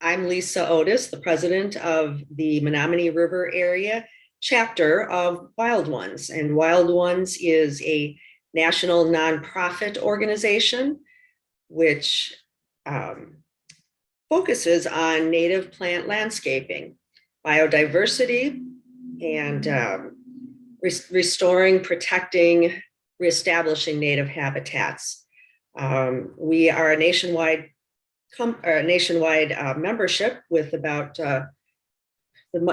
I'm Lisa Otis, the president of the Menomonee River area chapter of Wild Ones. And Wild Ones is a national nonprofit organization which focuses on native plant landscaping, biodiversity, and restoring, protecting, reestablishing native habitats. We are a nationwide membership with about the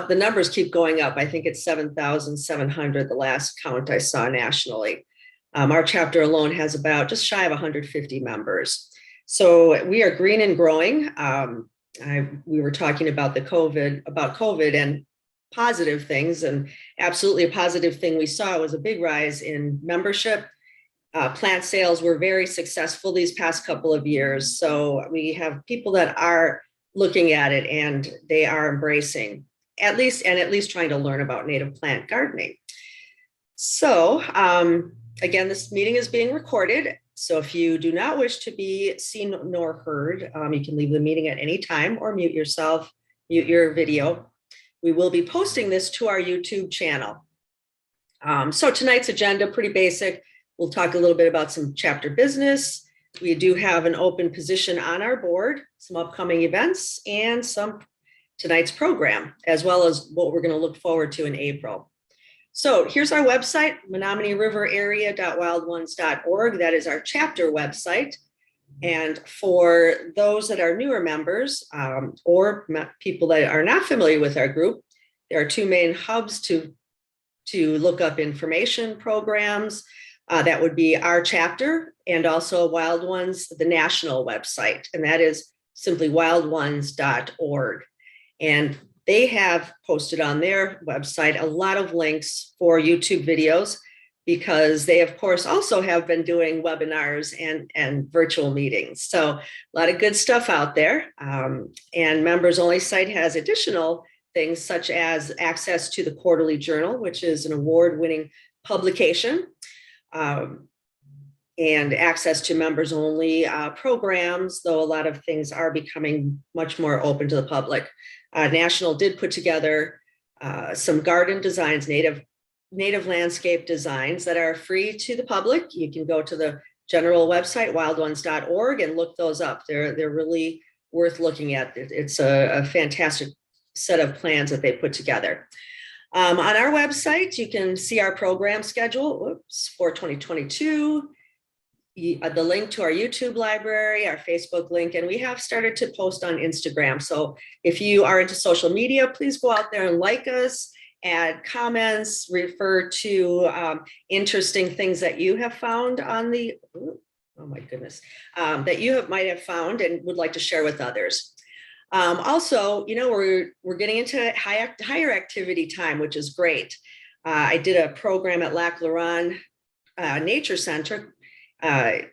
numbers keep going up. I think it's 7,700 the last count I saw nationally. Our chapter alone has about just shy of 150 members. So we are green and growing. We were talking about COVID and positive things, and absolutely a positive thing we saw was a big rise in membership. Plant sales were very successful these past couple of years. So we have people that are looking at it and they are embracing at least trying to learn about native plant gardening. So again, this meeting is being recorded. So if you do not wish to be seen nor heard, you can leave the meeting at any time or mute yourself, mute your video. We will be posting this to our YouTube channel. So tonight's agenda, pretty basic. We'll talk a little bit about some chapter business. We do have an open position on our board, some upcoming events, and tonight's program, as well as what we're going to look forward to in April. So here's our website, menomoneeriverarea.wildones.org. That is our chapter website. And for those that are newer members or people that are not familiar with our group, there are two main hubs to look up information programs. That would be our chapter and also Wild Ones, the national website, and that is simply wildones.org. And they have posted on their website a lot of links for YouTube videos because they, of course, also have been doing webinars and virtual meetings. So a lot of good stuff out there. And members only site has additional things such as access to the quarterly journal, which is an award-winning publication. And access to members only programs, though a lot of things are becoming much more open to the public. National did put together some garden designs, native landscape designs that are free to the public. You can go to the general website, wildones.org, and look those up. They're really worth looking at. It's a fantastic set of plans that they put together. On our website, you can see our program schedule for 2022, the link to our YouTube library, our Facebook link, and we have started to post on Instagram. So if you are into social media, please go out there and like us, add comments, refer to interesting things that you have found on the, oh my goodness, that you might have found and would like to share with others. Also, we're getting into higher activity time, which is great. I did a program at Lac La Ronde Nature Center 2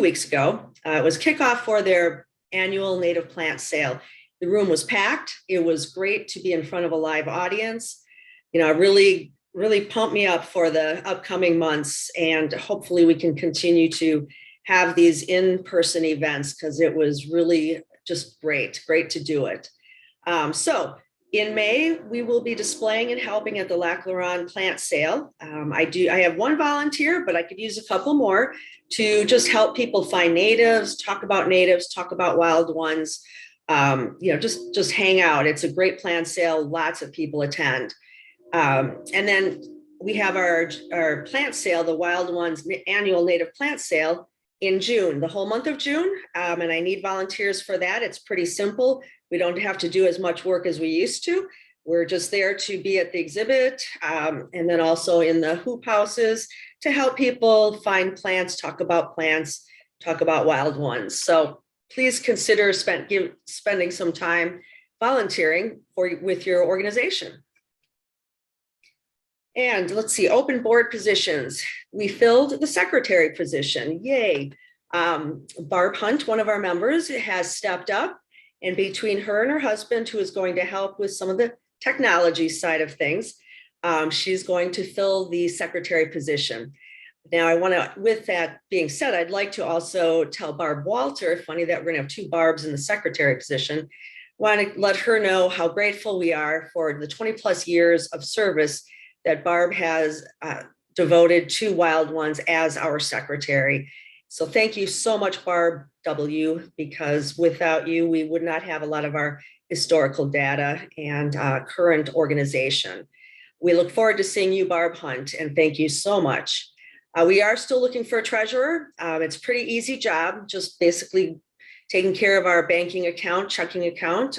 weeks ago. It was kickoff for their annual native plant sale. The room was packed. It was great to be in front of a live audience. Really pumped me up for the upcoming months, and hopefully we can continue to have these in-person events because it was really just great to do it. So in May, we will be displaying and helping at the Lac La Ronde plant sale. I have one volunteer, but I could use a couple more to just help people find natives, talk about wild ones, just hang out. It's a great plant sale. Lots of people attend. And then we have our plant sale, the Wild Ones annual native plant sale in June, the whole month of June. And I need volunteers for that. It's pretty simple. We don't have to do as much work as we used to. We're just there to be at the exhibit and then also in the hoop houses to help people find plants, talk about wild ones. So please consider spending some time volunteering with your organization. And let's see, open board positions. We filled the secretary position, yay. Barb Hunt, one of our members, has stepped up, and between her and her husband, who is going to help with some of the technology side of things, she's going to fill the secretary position. Now, with that being said, I'd like to also tell Barb Walter, funny that we're gonna have two Barbs in the secretary position. Want to let her know how grateful we are for the 20 plus years of service that Barb has devoted to Wild Ones as our secretary. So thank you so much, Barb W., because without you, we would not have a lot of our historical data and current organization. We look forward to seeing you, Barb Hunt, and thank you so much. We are still looking for a treasurer. It's a pretty easy job, just basically taking care of our banking account, checking account.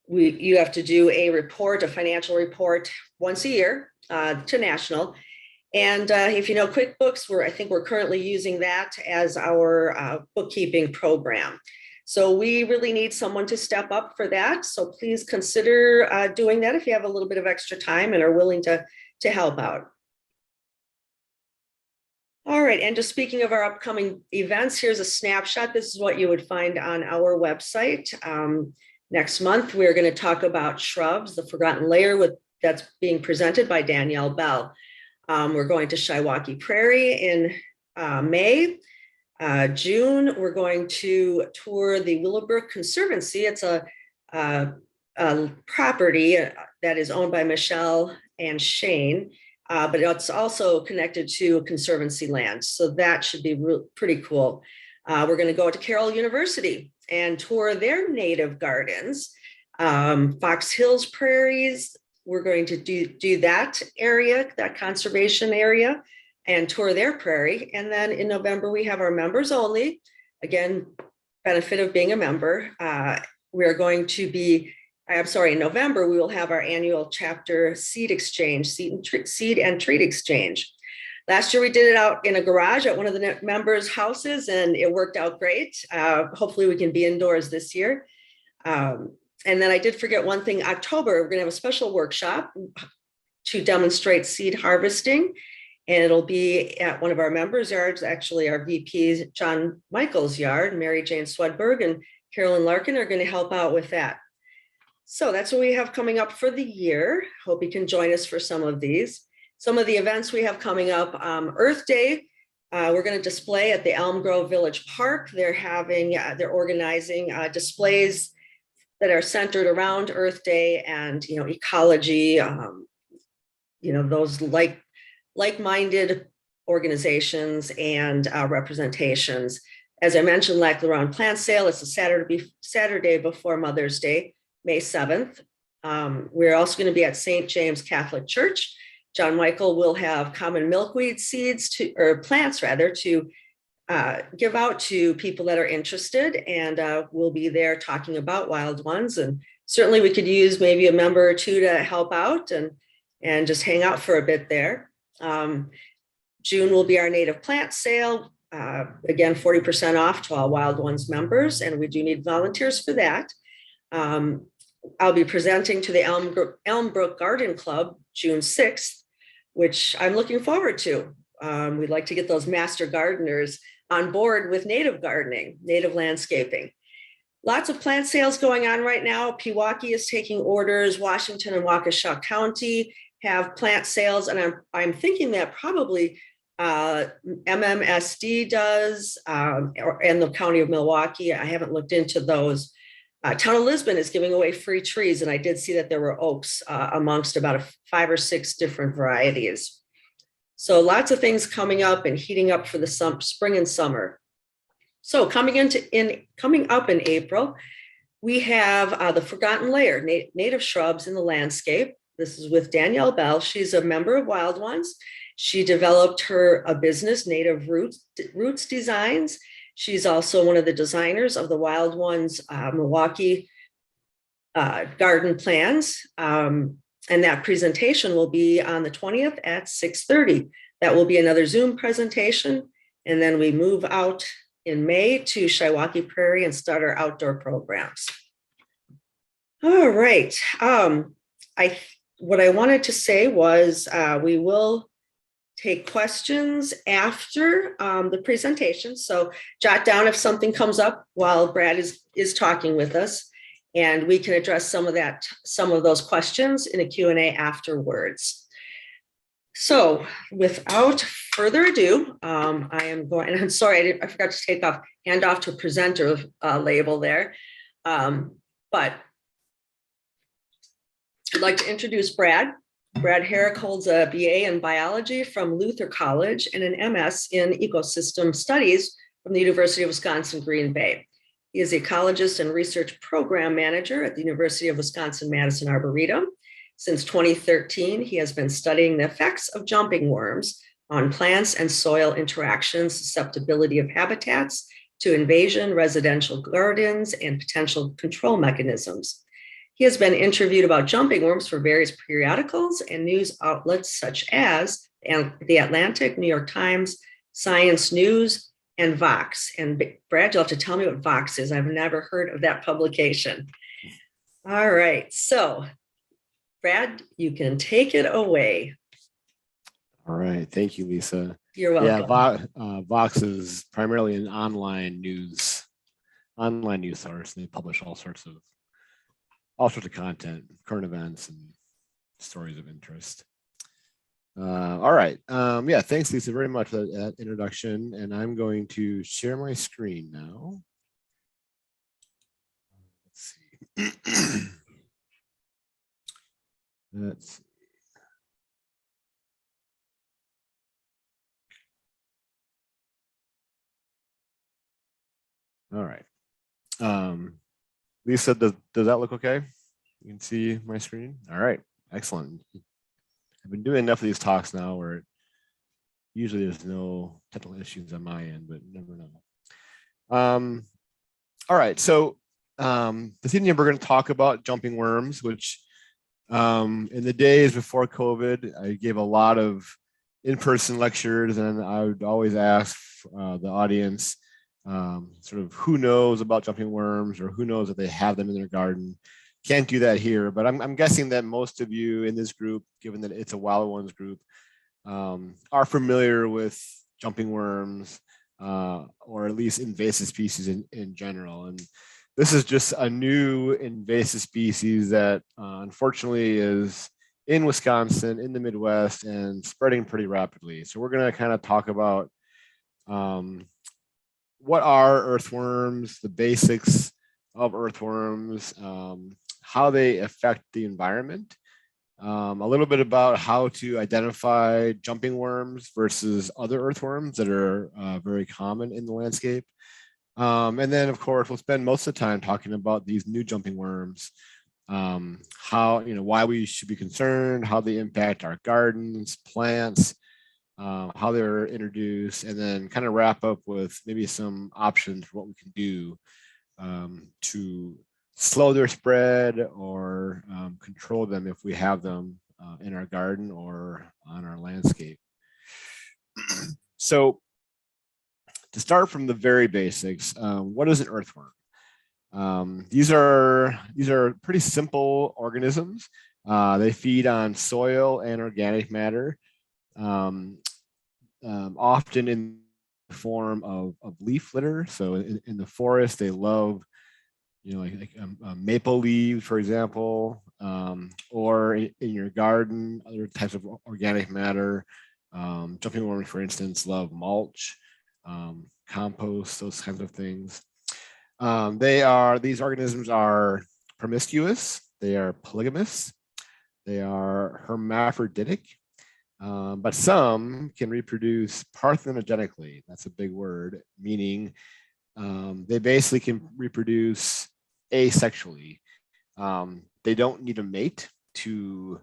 You have to do a financial report once a year to national. And if you know QuickBooks, I think we're currently using that as our bookkeeping program. So we really need someone to step up for that. So please consider doing that if you have a little bit of extra time and are willing to help out. All right, and just speaking of our upcoming events, here's a snapshot. This is what you would find on our website. Next month, we're going to talk about shrubs, the forgotten layer that's being presented by Danielle Bell. We're going to Shiawaukee Prairie in May. June, we're going to tour the Willowbrook Conservancy. It's a property that is owned by Michelle and Shane. But it's also connected to conservancy land. So that should be pretty cool. We're going to go to Carroll University and tour their native gardens. Fox Hills Prairies, we're going to do that area, that conservation area, and tour their prairie. And then in November, we have our members only. Again, benefit of being a member. In November, we will have our annual chapter seed exchange, seed and treat exchange. Last year, we did it out in a garage at one of the members' houses, and it worked out great. Hopefully, we can be indoors this year. And then I did forget one thing. October, we're going to have a special workshop to demonstrate seed harvesting, and it'll be at one of our members' yards, actually our VP, John Michael's yard. Mary Jane Swedberg and Carolyn Larkin are going to help out with that. So that's what we have coming up for the year. Hope you can join us for some of these. Some of the events we have coming up, Earth Day, we're going to display at the Elm Grove Village Park. They're organizing displays that are centered around Earth Day and, ecology, those like-minded organizations and representations. As I mentioned, Lac La Ronde Plant Sale, it's a Saturday before Mother's Day, May 7th. We're also going to be at St. James Catholic Church. John Michael will have common milkweed plants to give out to people that are interested, and we'll be there talking about wild ones. And certainly we could use maybe a member or two to help out and just hang out for a bit there. June will be our native plant sale. Again, 40% off to all Wild Ones members, and we do need volunteers for that. I'll be presenting to the Elmbrook Garden Club June 6th, which I'm looking forward to. We'd like to get those master gardeners on board with native gardening, native landscaping. Lots of plant sales going on right now. Pewaukee is taking orders. Washington and Waukesha County have plant sales, and I'm thinking that probably MMSD does, and the County of Milwaukee. I haven't looked into those. Town of Lisbon is giving away free trees, and I did see that there were oaks amongst about 5 or 6 different varieties. So lots of things coming up and heating up for the spring and summer. So coming up in April, we have the Forgotten Layer, native shrubs in the landscape. This is with Danielle Bell. She's a member of Wild Ones. She developed a business, Native Roots Designs. She's also one of the designers of the Wild Ones Milwaukee garden plans. And that presentation will be on the 20th at 6:30. That will be another Zoom presentation. And then we move out in May to Shiawaukee Prairie and start our outdoor programs. All right. What I wanted to say was we will take questions after the presentation. So jot down if something comes up while Brad is talking with us, and we can address some of those questions in a Q&A afterwards. So without further ado, I'm sorry, I forgot to hand off to presenter label there. But but I'd like to introduce Brad. Brad Herrick holds a BA in biology from Luther College and an MS in ecosystem studies from the University of Wisconsin, Green Bay. He is ecologist and research program manager at the University of Wisconsin-Madison Arboretum. Since 2013, he has been studying the effects of jumping worms on plants and soil interactions, susceptibility of habitats to invasion, residential gardens, and potential control mechanisms. He has been interviewed about jumping worms for various periodicals and news outlets such as The Atlantic, New York Times, Science News, and Vox. And Brad, you'll have to tell me what Vox is. I've never heard of that publication. All right, so Brad, you can take it away. All right, thank you, Lisa. You're welcome. Yeah, Vox is primarily an online news source. They publish all sorts of content, current events, and stories of interest. All right. Yeah, thanks, Lisa, very much for that introduction. And I'm going to share my screen now. Let's see. Let's see. All right. Lisa, does that look okay? You can see my screen? All right, excellent. I've been doing enough of these talks now where usually there's no technical issues on my end, but you never know. All right, so this evening we're going to talk about jumping worms, which in the days before COVID, I gave a lot of in-person lectures, and I would always ask the audience sort of who knows about jumping worms or who knows that they have them in their garden. Can't do that here, but I'm guessing that most of you in this group, given that it's a Wild Ones group, are familiar with jumping worms or at least invasive species in general. And this is just a new invasive species that unfortunately is in Wisconsin, in the Midwest, and spreading pretty rapidly. So we're going to kind of talk about what are earthworms, the basics of earthworms, how they affect the environment, a little bit about how to identify jumping worms versus other earthworms that are very common in the landscape. And then, of course, we'll spend most of the time talking about these new jumping worms, how, why we should be concerned, how they impact our gardens, plants, how they're introduced, and then kind of wrap up with maybe some options for what we can do to slow their spread or control them if we have them in our garden or on our landscape. So to start from the very basics, what is an earthworm? These are pretty simple organisms. They feed on soil and organic matter, often in the form of leaf litter. So in the forest, they love, like maple leaves, for example, or in your garden, other types of organic matter. Jumping worms, for instance, love mulch, compost, those kinds of things. These organisms are promiscuous, they are polygamous, they are hermaphroditic, but some can reproduce parthenogenically. That's a big word, meaning they basically can reproduce asexually. They don't need a mate to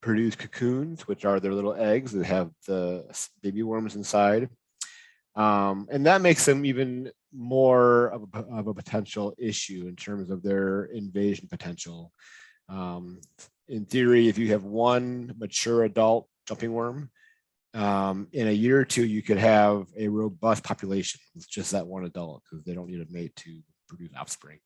produce cocoons, which are their little eggs that have the baby worms inside. And that makes them even more of a potential issue in terms of their invasion potential. In theory, if you have one mature adult jumping worm, in a year or two, you could have a robust population with just that one adult because they don't need a mate to produce offspring.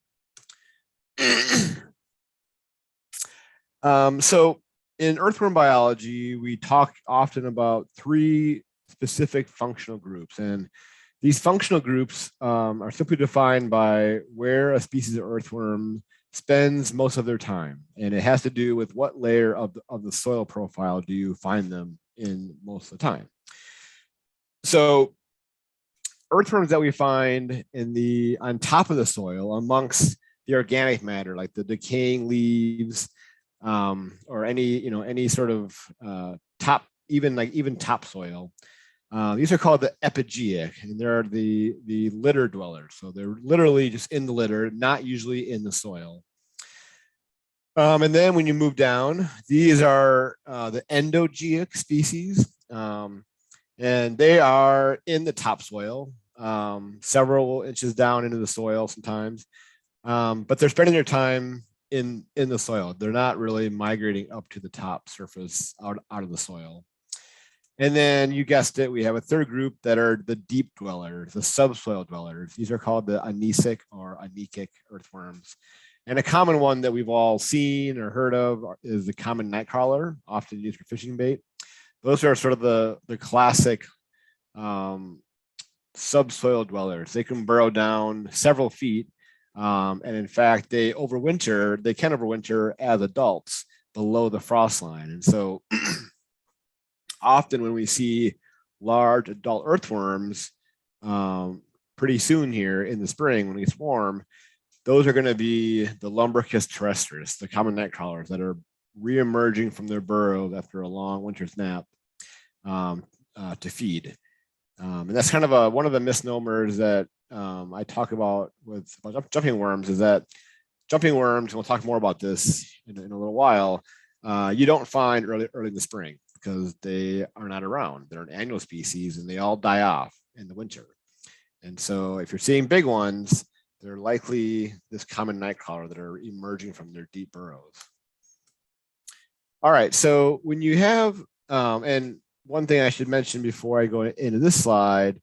So in earthworm biology, we talk often about three specific functional groups. And these functional groups are simply defined by where a species of earthworm spends most of their time. And it has to do with what layer of the soil profile do you find them in most of the time. So earthworms that we find on top of the soil amongst the organic matter, like the decaying leaves, or any sort of even topsoil. These are called the epigeic, and they're the litter dwellers. So they're literally just in the litter, not usually in the soil. And then when you move down, these are the endogeic species, and they are in the topsoil, several inches down into the soil sometimes, but they're spending their time in the soil. They're not really migrating up to the top surface out of the soil. And then you guessed it, we have a third group that are the deep dwellers, the subsoil dwellers. These are called the anisic or anicic earthworms. And a common one that we've all seen or heard of is the common nightcrawler, often used for fishing bait. Those are sort of the classic subsoil dwellers. They can burrow down several feet. And in fact, they can overwinter as adults below the frost line. And so often when we see large adult earthworms pretty soon here in the spring when it's warm, those are going to be the Lumbricus terrestris, the common night crawlers that are reemerging from their burrows after a long winter's nap to feed. And that's kind of one of the misnomers that I talk about with jumping worms, is that jumping worms, and we'll talk more about this in a little while, you don't find early in the spring because they are not around. They're an annual species and they all die off in the winter. And so if you're seeing big ones, they're likely this common nightcrawler that are emerging from their deep burrows. All right, so when you have, and one thing I should mention before I go into this slide,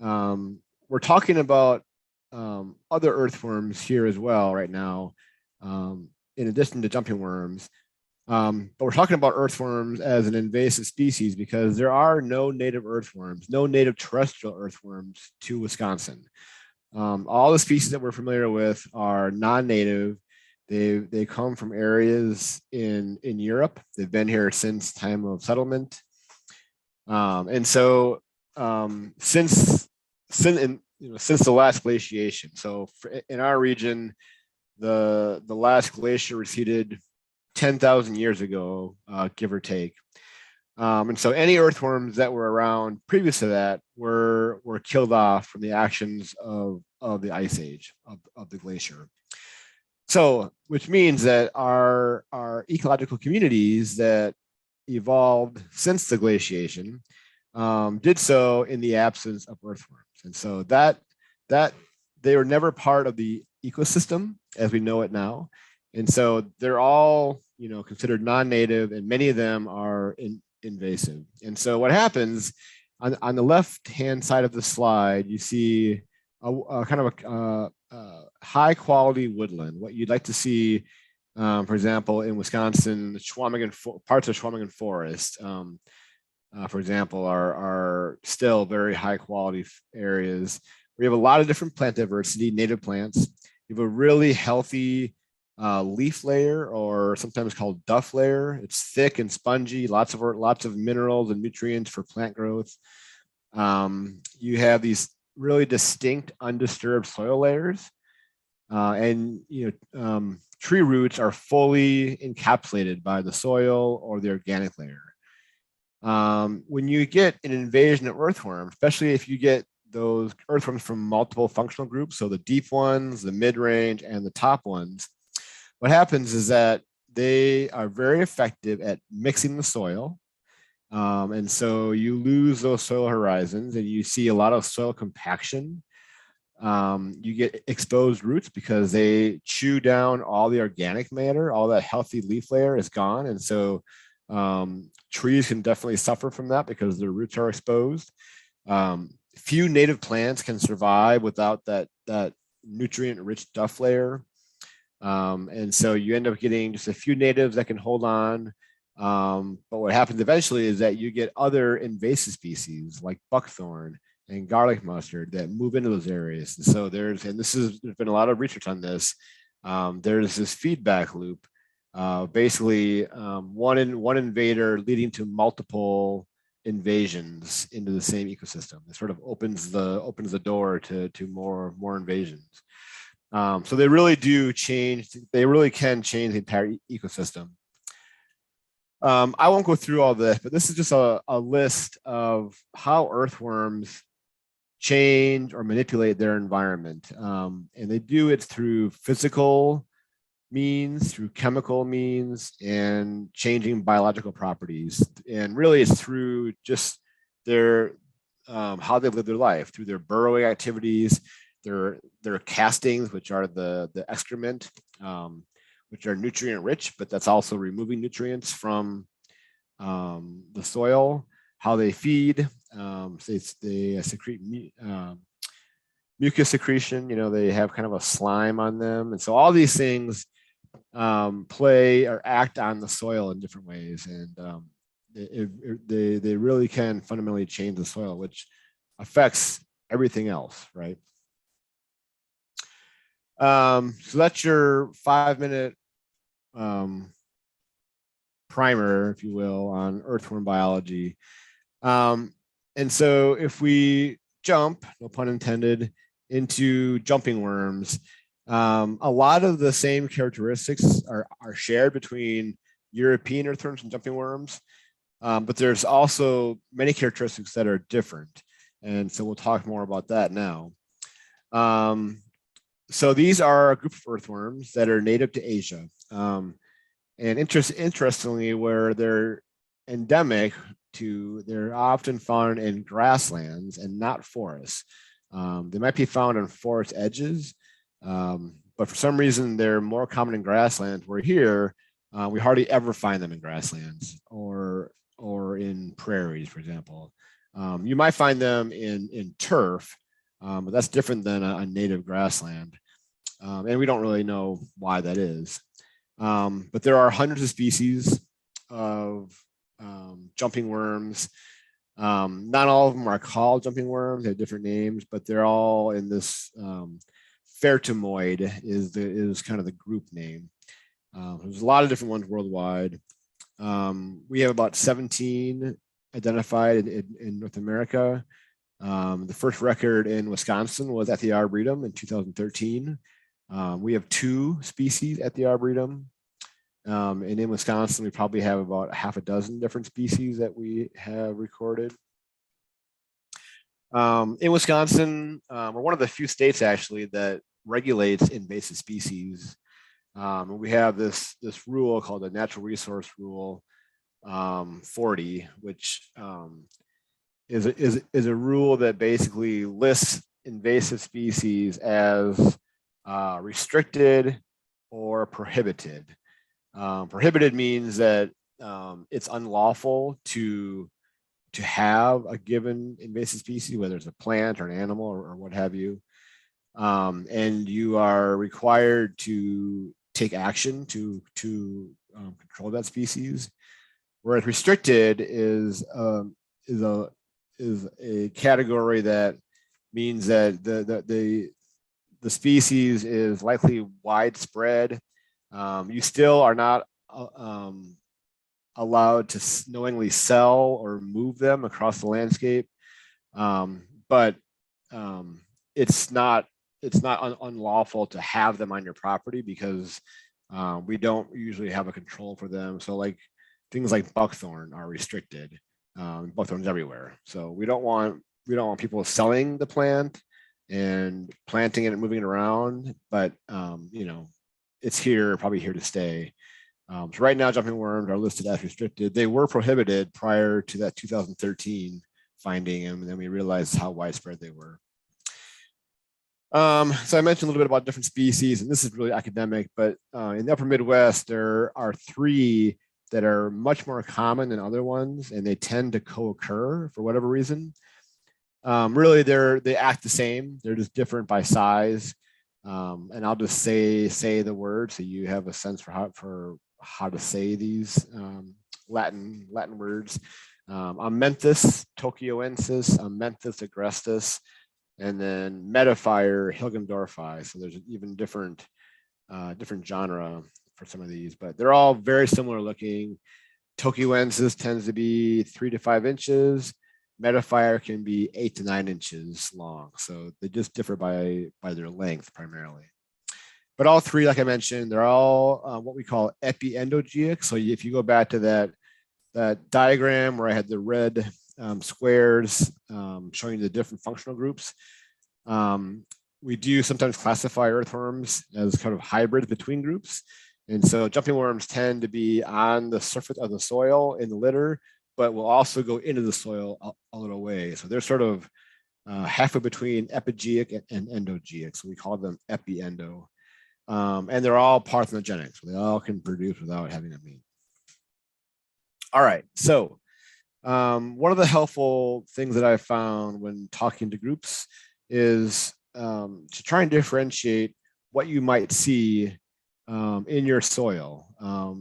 we're talking about other earthworms here as well right now, in addition to jumping worms. But we're talking about earthworms as an invasive species because there are no native earthworms, no native terrestrial earthworms to Wisconsin. All the species that we're familiar with are non-native. They come from areas in Europe. They've been here since time of settlement. And so since the last glaciation, so in our region, the last glacier receded 10,000 years ago, give or take. And so any earthworms that were around previous to that were killed off from the actions of the ice age of the glacier. So, which means that our ecological communities that evolved since the glaciation did so in the absence of earthworms. And so that they were never part of the ecosystem as we know it now. And so they're all, considered non-native, and many of them are invasive. And so what happens on the left-hand side of the slide, you see a kind of a high quality woodland, what you'd like to see, for example, in Wisconsin, parts of Schwamigan Forest, for example, are still very high quality areas. We have a lot of different plant diversity, native plants. You have a really healthy leaf layer, or sometimes called duff layer. It's thick and spongy, lots of minerals and nutrients for plant growth. You have these really distinct undisturbed soil layers, and tree roots are fully encapsulated by the soil or the organic layer. When you get an invasion of earthworms, especially if you get those earthworms from multiple functional groups, so the deep ones, the mid-range, and the top ones, what happens is that they are very effective at mixing the soil. And so you lose those soil horizons and you see a lot of soil compaction. You get exposed roots because they chew down all the organic matter, all that healthy leaf layer is gone. And so trees can definitely suffer from that because their roots are exposed. Few native plants can survive without that nutrient-rich duff layer. And so you end up getting just a few natives that can hold on. But what happens eventually is that you get other invasive species like buckthorn and garlic mustard that move into those areas. And so there's been a lot of research on this. There's this feedback loop, basically one invader leading to multiple invasions into the same ecosystem. It sort of opens the door to more invasions. So they really do change. They really can change the entire ecosystem. I won't go through all this, but this is just a list of how earthworms change or manipulate their environment. And they do it through physical means, through chemical means, and changing biological properties. And really it's through just their how they live their life, through their burrowing activities, their castings, which are the excrement, which are nutrient rich, but that's also removing nutrients from the soil, how they feed, they secrete mucus secretion, they have kind of a slime on them. And so all these things play or act on the soil in different ways. And they really can fundamentally change the soil, which affects everything else, right? So that's your 5-minute primer, if you will, on earthworm biology. And so if we jump, no pun intended, into jumping worms, a lot of the same characteristics are shared between European earthworms and jumping worms, but there's also many characteristics that are different. And so we'll talk more about that now. So these are a group of earthworms that are native to Asia. And interestingly, where they're endemic to, they're often found in grasslands and not forests. They might be found on forest edges, but for some reason they're more common in grasslands. Where here, we hardly ever find them in grasslands or in prairies, for example. You might find them in turf, but that's different than a native grassland. And we don't really know why that is. But there are hundreds of species of jumping worms. Not all of them are called jumping worms. They have different names, but they're all in this Ferritomoid is kind of the group name. There's a lot of different ones worldwide. We have about 17 identified in North America. The first record in Wisconsin was at the Arboretum in 2013. We have 2 species at the Arboretum. And in Wisconsin, we probably have about half a dozen different species that we have recorded. In Wisconsin, we're one of the few states actually that regulates invasive species. And we have this rule called the Natural Resource Rule 40, which is a rule that basically lists invasive species as restricted or prohibited. Prohibited means that it's unlawful to have a given invasive species, whether it's a plant or an animal or what have you. And you are required to take action to control that species. Whereas restricted is a category that means that the species is likely widespread. You still are not allowed to knowingly sell or move them across the landscape, but it's not unlawful to have them on your property because we don't usually have a control for them. So like things like buckthorn are restricted. Buckthorn's everywhere, so we don't want people selling the plant and planting it and moving it around, but it's probably here to stay. So right now, jumping worms are listed as restricted. They were prohibited prior to that 2013 finding, and then we realized how widespread they were. So I mentioned a little bit about different species, and this is really academic, but in the upper Midwest, there are 3 that are much more common than other ones, and they tend to co-occur for whatever reason. Really, they act the same. They're just different by size. And I'll just say the word so you have a sense for how to say these Latin words. Amenthus tokyoensis, Amenthus agrestis, and then Metaphyre hilgendorfi. So there's even different genre for some of these, but they're all very similar looking. Tokyoensis tends to be 3 to 5 inches. Metaphyre can be 8 to 9 inches long. So they just differ by their length primarily. But all three, like I mentioned, they're all what we call epiendogeeic. So if you go back to that diagram where I had the red squares showing the different functional groups, we do sometimes classify earthworms as kind of hybrids between groups. And so jumping worms tend to be on the surface of the soil in the litter, but will also go into the soil a little way. So they're sort of halfway between epigeic and endogeic. So we call them epiendo. And they're all parthenogenic. So they all can produce without having a mate. All right. So one of the helpful things that I found when talking to groups is to try and differentiate what you might see in your soil.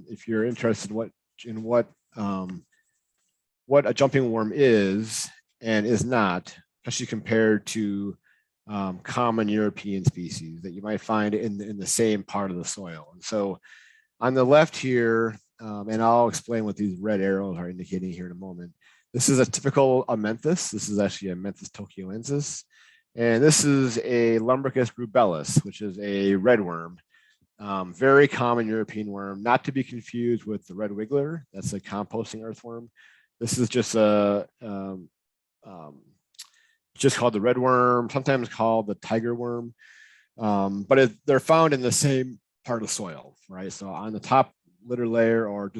If you're interested in what a jumping worm is and is not, especially compared to common European species that you might find in the same part of the soil. And so on the left here, and I'll explain what these red arrows are indicating here in a moment. This is a typical Amenthus. This is actually a Amenthus tokyoensis. And this is a Lumbricus rubellus, which is a red worm. Very common European worm, not to be confused with the red wiggler. That's a composting earthworm. This is just just called the red worm, sometimes called the tiger worm. But they're found in the same part of soil, right? So on the top litter layer or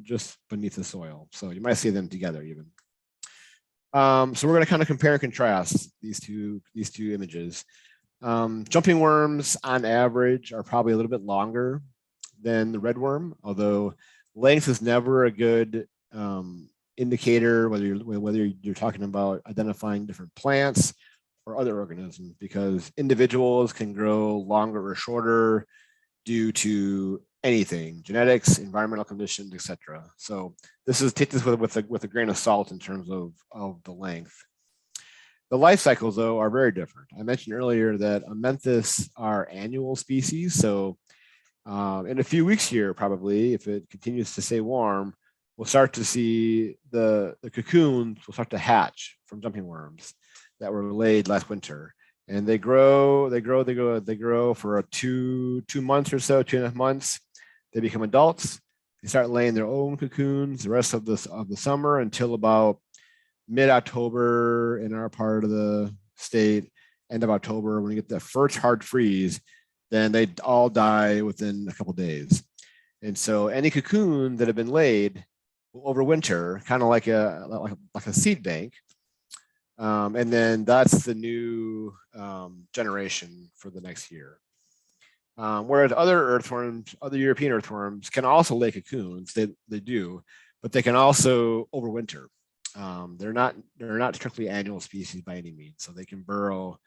just beneath the soil. So you might see them together even. So we're going to kind of compare and contrast these two images. Jumping worms on average are probably a little bit longer than the red worm, although length is never a good indicator whether you're talking about identifying different plants or other organisms, because individuals can grow longer or shorter due to anything, genetics, environmental conditions, etc. So take this with a grain of salt in terms of the length. The life cycles, though, are very different. I mentioned earlier that Amenthus are annual species. So in a few weeks here, probably, if it continues to stay warm, we'll start to see the cocoons will start to hatch from jumping worms that were laid last winter. And they grow for 2 months or so, 2.5 months. They become adults. They start laying their own cocoons the rest of the summer until about mid-October in our part of the state, end of October. When you get the first hard freeze, then they all die within a couple of days. And so any cocoon that have been laid will overwinter, kind of like a seed bank. And then that's the new generation for the next year. Whereas other European earthworms can also lay cocoons, they do, but they can also overwinter. They're not strictly annual species by any means, so they can burrow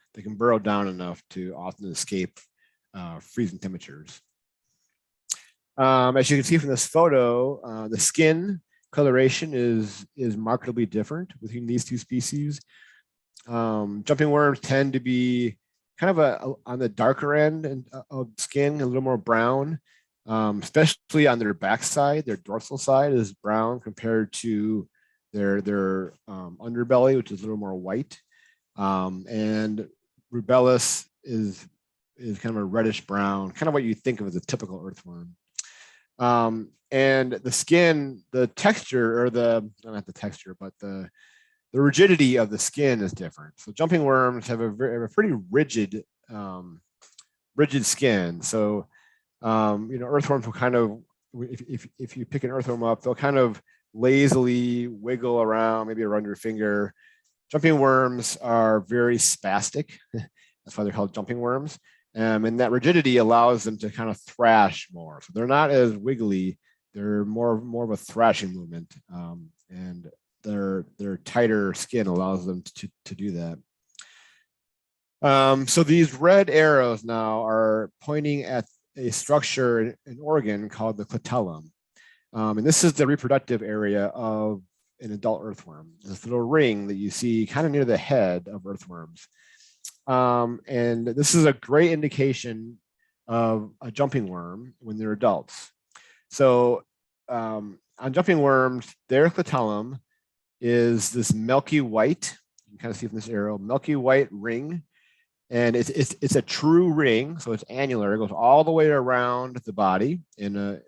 down enough to often escape freezing temperatures. As you can see from this photo, the skin coloration is markedly different between these two species. Jumping worms tend to be kind of on the darker end of skin, a little more brown, especially on their backside. Their dorsal side is brown compared to their underbelly, which is a little more white. And rubellus is kind of a reddish brown, kind of what you think of as a typical earthworm. And the skin, the texture, or not the texture, but the rigidity of the skin is different. So jumping worms have a pretty rigid skin. So earthworms will kind of, if you pick an earthworm up, they'll kind of lazily wiggle around, maybe around your finger. Jumping worms are very spastic. That's why they're called jumping worms. And that rigidity allows them to kind of thrash more. So they're not as wiggly. They're more of a thrashing movement. And their tighter skin allows them to do that. So these red arrows now are pointing at a structure, an organ called the clitellum. And this is the reproductive area of an adult earthworm. This little ring that you see kind of near the head of earthworms. And this is a great indication of a jumping worm when they're adults. So on jumping worms, their clitellum is this milky white, you can kind of see from this arrow, milky white ring. And it's a true ring, so it's annular. It goes all the way around the body in a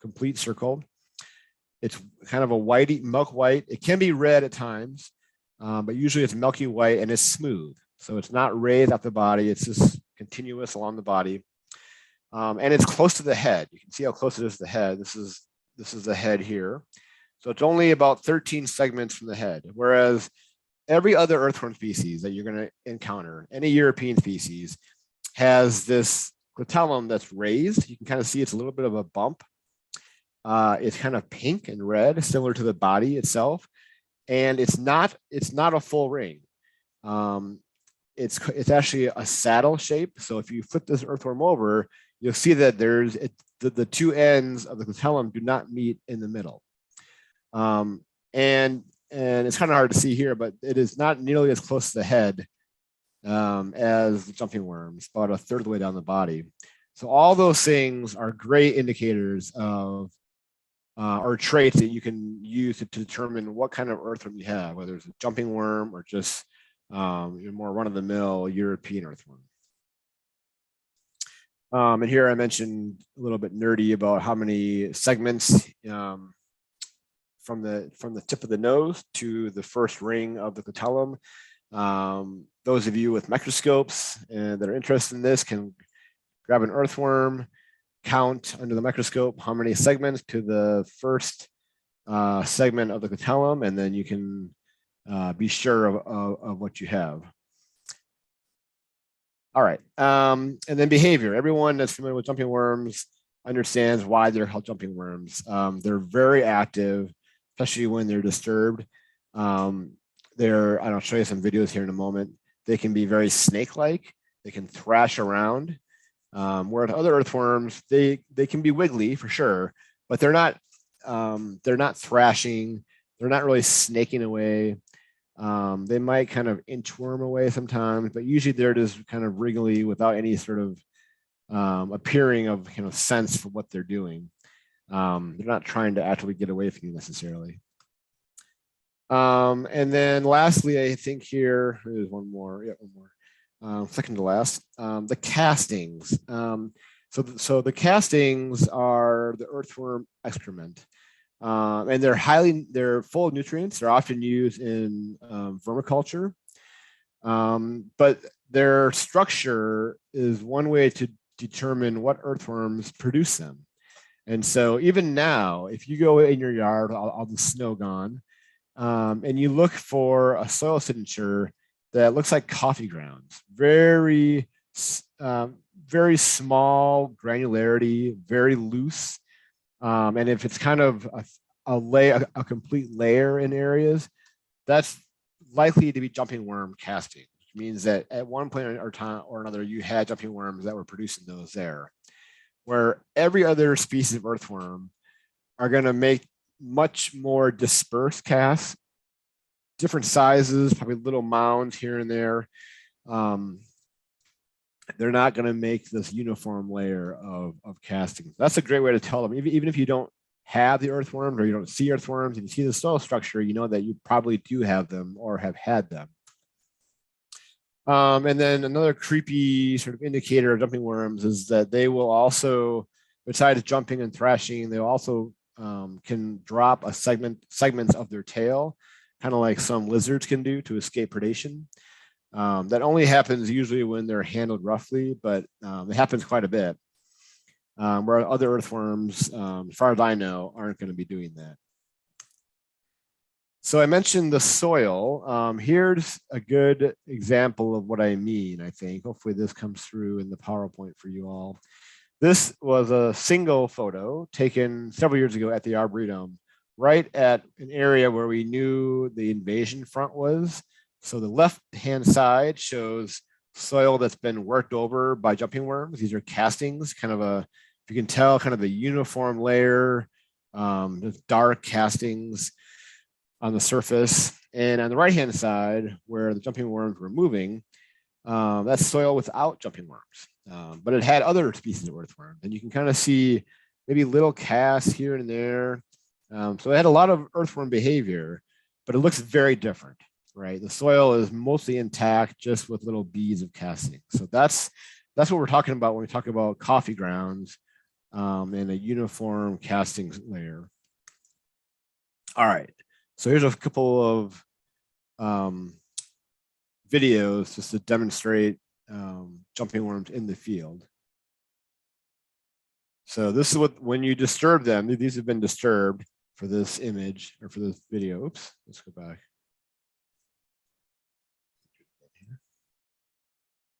complete circle. It's kind of a whitey, milk white. It can be red at times, but usually it's milky white and it's smooth. So it's not raised up the body. It's just continuous along the body. And it's close to the head. You can see how close it is to the head. This is the head here. So it's only about 13 segments from the head, whereas every other earthworm species that you're going to encounter, any European species, has this clitellum that's raised. You can kind of see it's a little bit of a bump. It's kind of pink and red, similar to the body itself, and it's not a full ring. It's actually a saddle shape. So if you flip this earthworm over, you'll see that the two ends of the clitellum do not meet in the middle. And it's kind of hard to see here, but it is not nearly as close to the head as the jumping worms, about a third of the way down the body. So all those things are great indicators of or traits that you can use to determine what kind of earthworm you have, whether it's a jumping worm or just your more run-of-the-mill European earthworm. And here I mentioned a little bit nerdy about how many segments from the tip of the nose to the first ring of the clitellum. Those of you with microscopes and that are interested in this can grab an earthworm, count under the microscope how many segments to the first segment of the clitellum, and then you can be sure of what you have. All right, and then behavior. Everyone that's familiar with jumping worms understands why they're called jumping worms. They're very active, especially when they're disturbed. I'll show you some videos here in a moment. They can be very snake-like. They can thrash around. Whereas other earthworms, they can be wiggly for sure, but they're not thrashing. They're not really snaking away. They might kind of inchworm away sometimes, but usually they're just kind of wriggly without any sort of appearing of sense for what they're doing. They're not trying to actually get away from you necessarily. And then lastly, I think here is one more. Yeah, one more. Second to last, the castings. So the castings are the earthworm excrement, and they're full of nutrients. They're often used in vermiculture, but their structure is one way to determine what earthworms produce them. And so even now, if you go in your yard, all the snow gone, and you look for a soil signature that looks like coffee grounds, very small granularity, very loose. And if it's kind of a complete layer in areas, that's likely to be jumping worm casting, which means that at one point or time or another, you had jumping worms that were producing those there. Where every other species of earthworm are going to make much more dispersed casts, different sizes, probably little mounds here and there. They're not going to make this uniform layer of castings. That's a great way to tell them. Even if you don't have the earthworms or you don't see earthworms and you see the soil structure, you know that you probably do have them or have had them. And then another creepy sort of indicator of jumping worms is that they will also, besides jumping and thrashing, they also can drop segments of their tail, kind of like some lizards can do to escape predation. That only happens usually when they're handled roughly, but it happens quite a bit. Where other earthworms, as far as I know, aren't going to be doing that. So I mentioned the soil. Here's a good example of what I mean, I think. Hopefully this comes through in the PowerPoint for you all. This was a single photo taken several years ago at the Arboretum, right at an area where we knew the invasion front was. So the left-hand side shows soil that's been worked over by jumping worms. These are castings, kind of a, if you can tell, kind of a uniform layer, dark castings on the surface. And on the right-hand side, where the jumping worms were moving, that's soil without jumping worms. But it had other species of earthworms. And you can kind of see maybe little casts here and there. So it had a lot of earthworm behavior, but it looks very different, right? The soil is mostly intact, just with little beads of casting. So that's what we're talking about when we talk about coffee grounds and a uniform casting layer. All right, so here's a couple of videos just to demonstrate jumping worms in the field. So this is what, when you disturb them, these have been disturbed for this image or for this video. Oops, let's go back.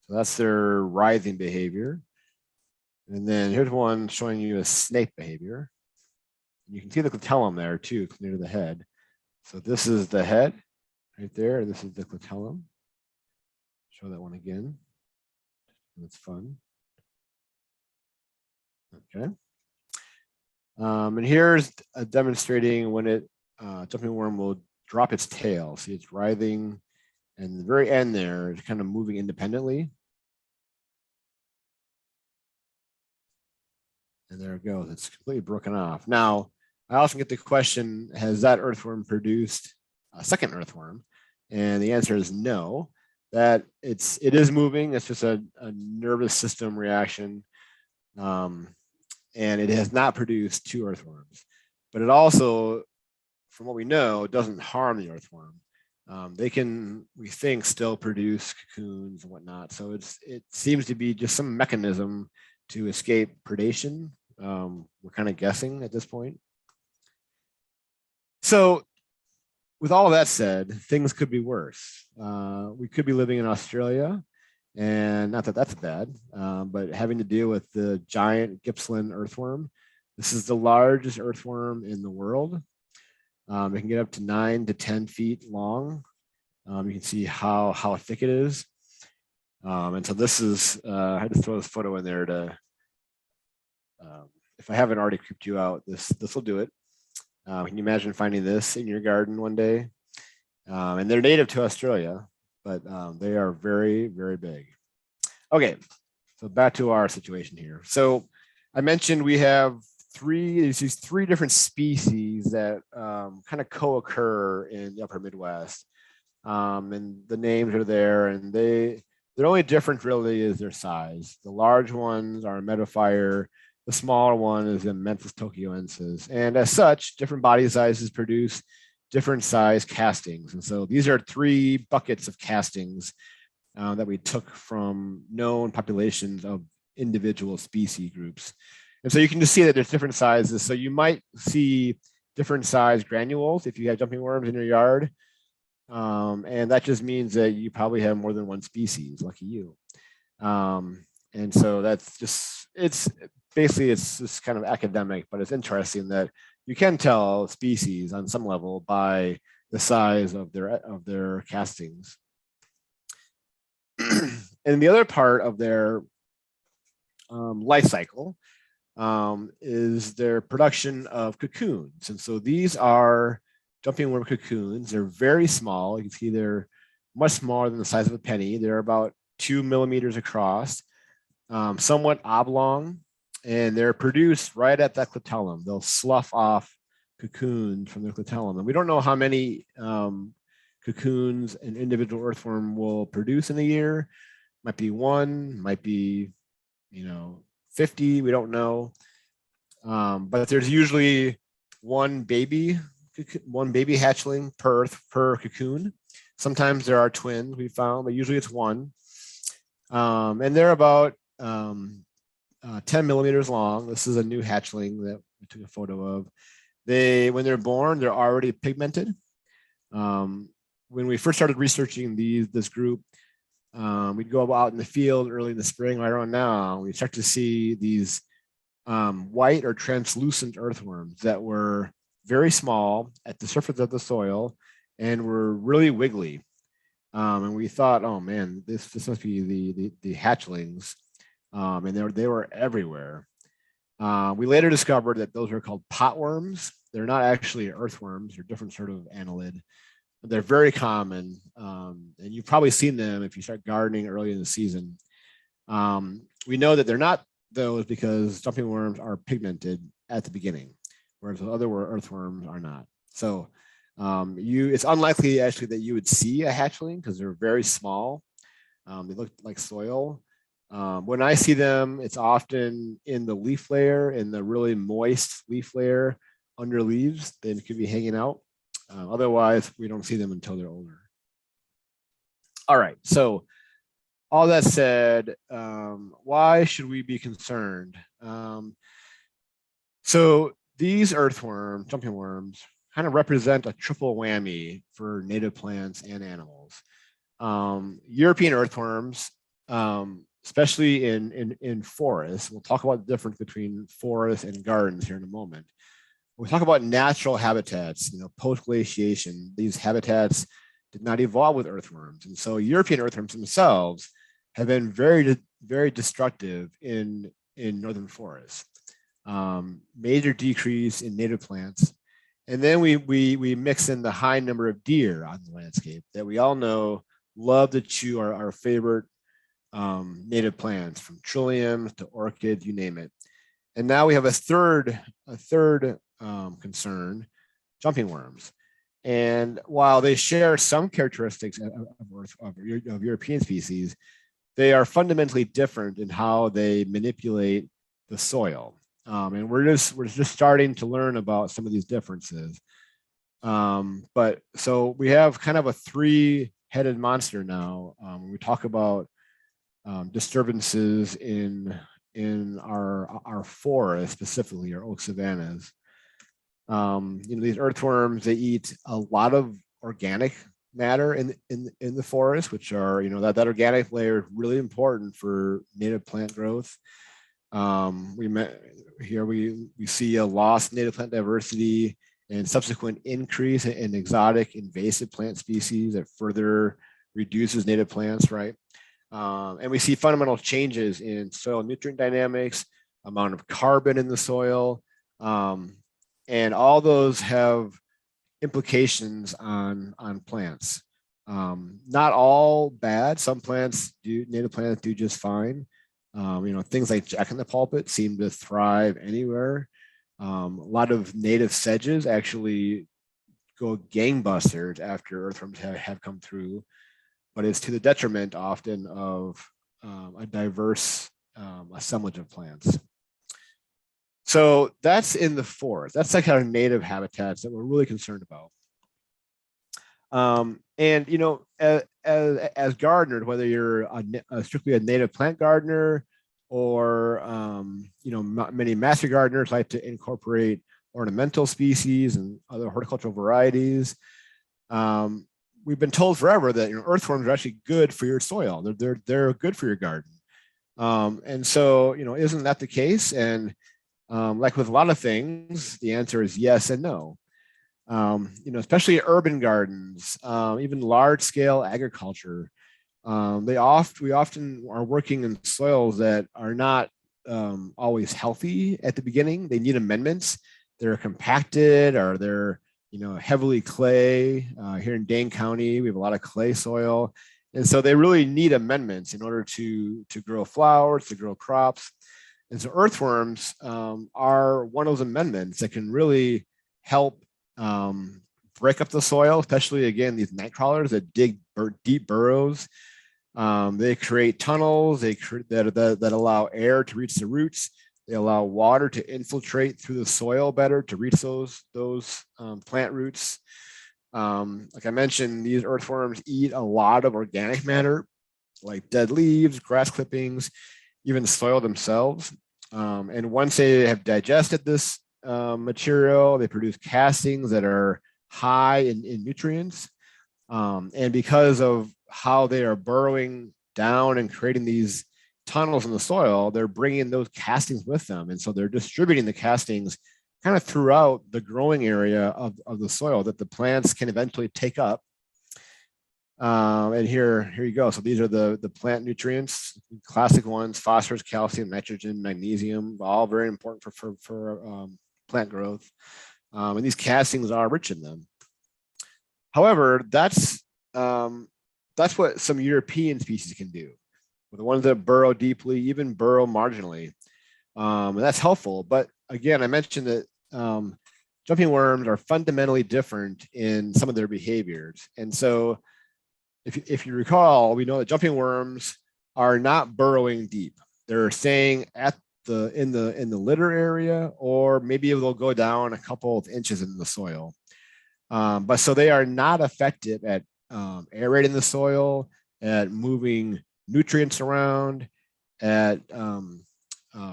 So that's their writhing behavior. And then here's one showing you a snake behavior. You can see the clitellum there too, near the head. So this is the head right there. This is the clitellum. Show that one again. It's fun. Okay. And here's demonstrating when it jumping worm will drop its tail. See, it's writhing, and the very end there, it's kind of moving independently. And there it goes. It's completely broken off. Now, I often get the question, has that earthworm produced a second earthworm? And the answer is no. That it is moving. It's just a nervous system reaction. And it has not produced two earthworms. But it also, from what we know, doesn't harm the earthworm. They can, we think, still produce cocoons and whatnot. So it seems to be just some mechanism to escape predation. We're kind of guessing at this point. So with all of that said, things could be worse. We could be living in Australia, and not that that's bad, but having to deal with the giant Gippsland earthworm. This is the largest earthworm in the world. It can get up to 9 to 10 feet long. You can see how thick it is. And so this is, I had to throw this photo in there to, if I haven't already creeped you out, this will do it. Can you imagine finding this in your garden one day? And they're native to Australia, but they are very, very big. Okay, so back to our situation here. So I mentioned we have these three different species that kind of co-occur in the upper Midwest. And the names are there, and their only difference really is their size. The large ones are Metafire. The smaller one is the Memphis tokyoensis. And as such, different body sizes produce different size castings. And so these are 3 buckets of castings that we took from known populations of individual species groups. And so you can just see that there's different sizes. So you might see different size granules if you have jumping worms in your yard. And that just means that you probably have more than one species. Lucky you. And so that's just, it's just kind of academic, but it's interesting that you can tell species on some level by the size of their castings. And the other part of their life cycle is their production of cocoons. And so these are jumping worm cocoons. They're very small. You can see they're much smaller than the size of a penny. They're about 2 millimeters across, somewhat oblong, and they're produced right at that clitellum. They'll slough off cocoons from their clitellum. And we don't know how many cocoons an individual earthworm will produce in a year. Might be 1, might be 50, we don't know. But there's usually one baby hatchling per cocoon. Sometimes there are twins we found, but usually it's one. And they're about 10 millimeters long. This is a new hatchling that we took a photo of. When they're born, they're already pigmented. When we first started researching this group, we'd go out in the field early in the spring, right around now. We start to see these white or translucent earthworms that were very small at the surface of the soil and were really wiggly. And we thought, oh man, this must be the hatchlings. And they were everywhere. We later discovered that those are called potworms. They're not actually earthworms. They're different sort of annelid. They're very common, and you've probably seen them if you start gardening early in the season. We know that they're not those because jumping worms are pigmented at the beginning, whereas other earthworms are not. So It's unlikely actually that you would see a hatchling because they're very small. They look like soil. When I see them, it's often in the leaf layer, in the really moist leaf layer under leaves. They could be hanging out. Otherwise, we don't see them until they're older. All right, so all that said, why should we be concerned? So these earthworm, jumping worms, kind of represent a triple whammy for native plants and animals. European earthworms, especially in forests, we'll talk about the difference between forests and gardens here in a moment. When we talk about natural habitats, post-glaciation, these habitats did not evolve with earthworms. And so European earthworms themselves have been very, very destructive in northern forests. Major decrease in native plants. And then we mix in the high number of deer on the landscape that we all know love to chew our favorite native plants, from trilliums to orchids, you name it. And now we have a third concern, jumping worms. And while they share some characteristics of European species, they are fundamentally different in how they manipulate the soil. And we're just starting to learn about some of these differences. But so we have kind of a three-headed monster now. When we talk about disturbances in our forests, specifically our oak savannas. These earthworms, they eat a lot of organic matter in the forest, which are, that organic layer is really important for native plant growth. We see a lost native plant diversity and subsequent increase in exotic invasive plant species that further reduces native plants, right? And we see fundamental changes in soil nutrient dynamics, amount of carbon in the soil, and all those have implications on plants. Not all bad. Some native plants do just fine. Things like jack-in-the-pulpit seem to thrive anywhere. A lot of native sedges actually go gangbusters after earthworms have come through, but it's to the detriment often of a diverse assemblage of plants. So that's in the forest. That's like our native habitats that we're really concerned about. And as gardeners, whether you're strictly a native plant gardener or many master gardeners like to incorporate ornamental species and other horticultural varieties. We've been told forever that earthworms are actually good for your soil. They're good for your garden. And so isn't that the case? And like with a lot of things, the answer is yes and no. Especially urban gardens, even large scale agriculture. We often are working in soils that are not always healthy at the beginning. They need amendments. They're compacted, or they're heavily clay. Here in Dane County, we have a lot of clay soil, and so they really need amendments in order to grow flowers, to grow crops. And so earthworms are one of those amendments that can really help break up the soil, especially again these night crawlers that dig deep burrows. They create tunnels that allow air to reach the roots. They allow water to infiltrate through the soil better to reach those plant roots. Like I mentioned, these earthworms eat a lot of organic matter, like dead leaves, grass clippings, even the soil themselves. And once they have digested this material, they produce castings that are high in nutrients. And because of how they are burrowing down and creating these tunnels in the soil, they're bringing those castings with them. And so they're distributing the castings kind of throughout the growing area of the soil that the plants can eventually take up. And here you go. So these are the plant nutrients, classic ones: phosphorus, calcium, nitrogen, magnesium, all very important for plant growth. And these castings are rich in them. However, that's what some European species can do. The ones that burrow deeply, even burrow marginally. And that's helpful. But again, I mentioned that jumping worms are fundamentally different in some of their behaviors. And so if you recall, we know that jumping worms are not burrowing deep. They're staying at in the litter area, or maybe they'll go down a couple of inches in the soil. But so they are not effective at aerating the soil, at moving nutrients around, at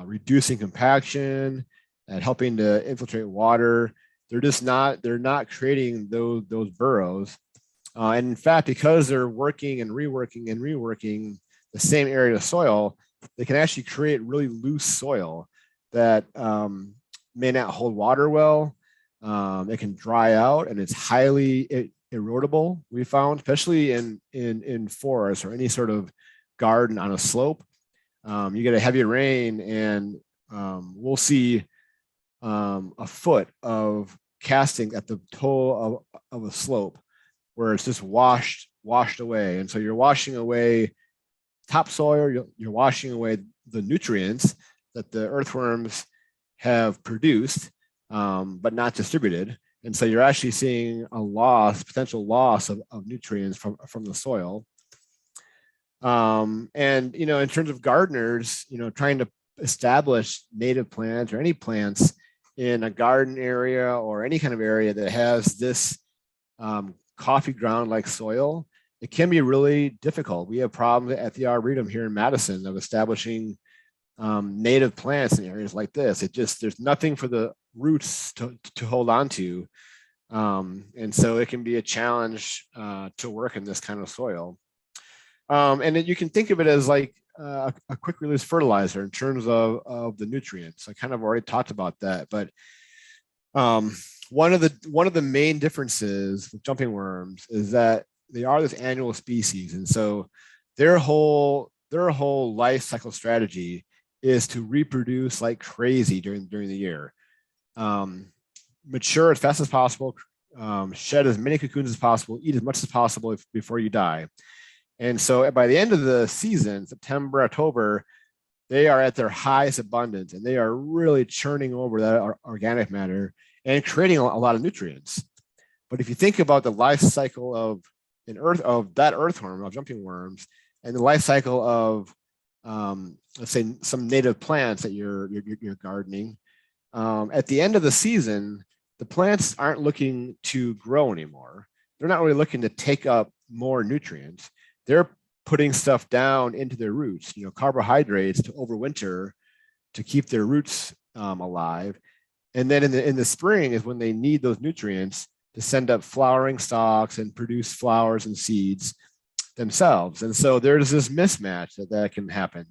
reducing compaction, at helping to infiltrate water. They're not creating those burrows. And in fact, because they're working and reworking the same area of soil, they can actually create really loose soil that may not hold water well. It can dry out, and it's highly erodible. We found, especially in forests or any sort of garden on a slope. You get a heavy rain, and we'll see a foot of casting at the toe of a slope where it's just washed away. And so you're washing away topsoil, you're washing away the nutrients that the earthworms have produced, but not distributed. And so you're actually seeing a potential loss of nutrients from the soil. And, in terms of gardeners, trying to establish native plants or any plants in a garden area or any kind of area that has this coffee ground like soil, it can be really difficult. We have problems at the Arboretum here in Madison of establishing native plants in areas like this. There's nothing for the roots to hold on to. And so it can be a challenge to work in this kind of soil. And you can think of it as like a quick release fertilizer in terms of the nutrients. I kind of already talked about that, but one of the main differences with jumping worms is that they are this annual species, and so their whole life cycle strategy is to reproduce like crazy during the year, mature as fast as possible, shed as many cocoons as possible, eat as much as possible before you die. And so by the end of the season, September, October, they are at their highest abundance, and they are really churning over that organic matter and creating a lot of nutrients. But if you think about the life cycle of that earthworm, of jumping worms, and the life cycle of let's say some native plants that you're gardening, at the end of the season, the plants aren't looking to grow anymore. They're not really looking to take up more nutrients. They're putting stuff down into their roots, carbohydrates to overwinter, to keep their roots alive. And then in the spring is when they need those nutrients to send up flowering stalks and produce flowers and seeds themselves. And so there's this mismatch that can happen.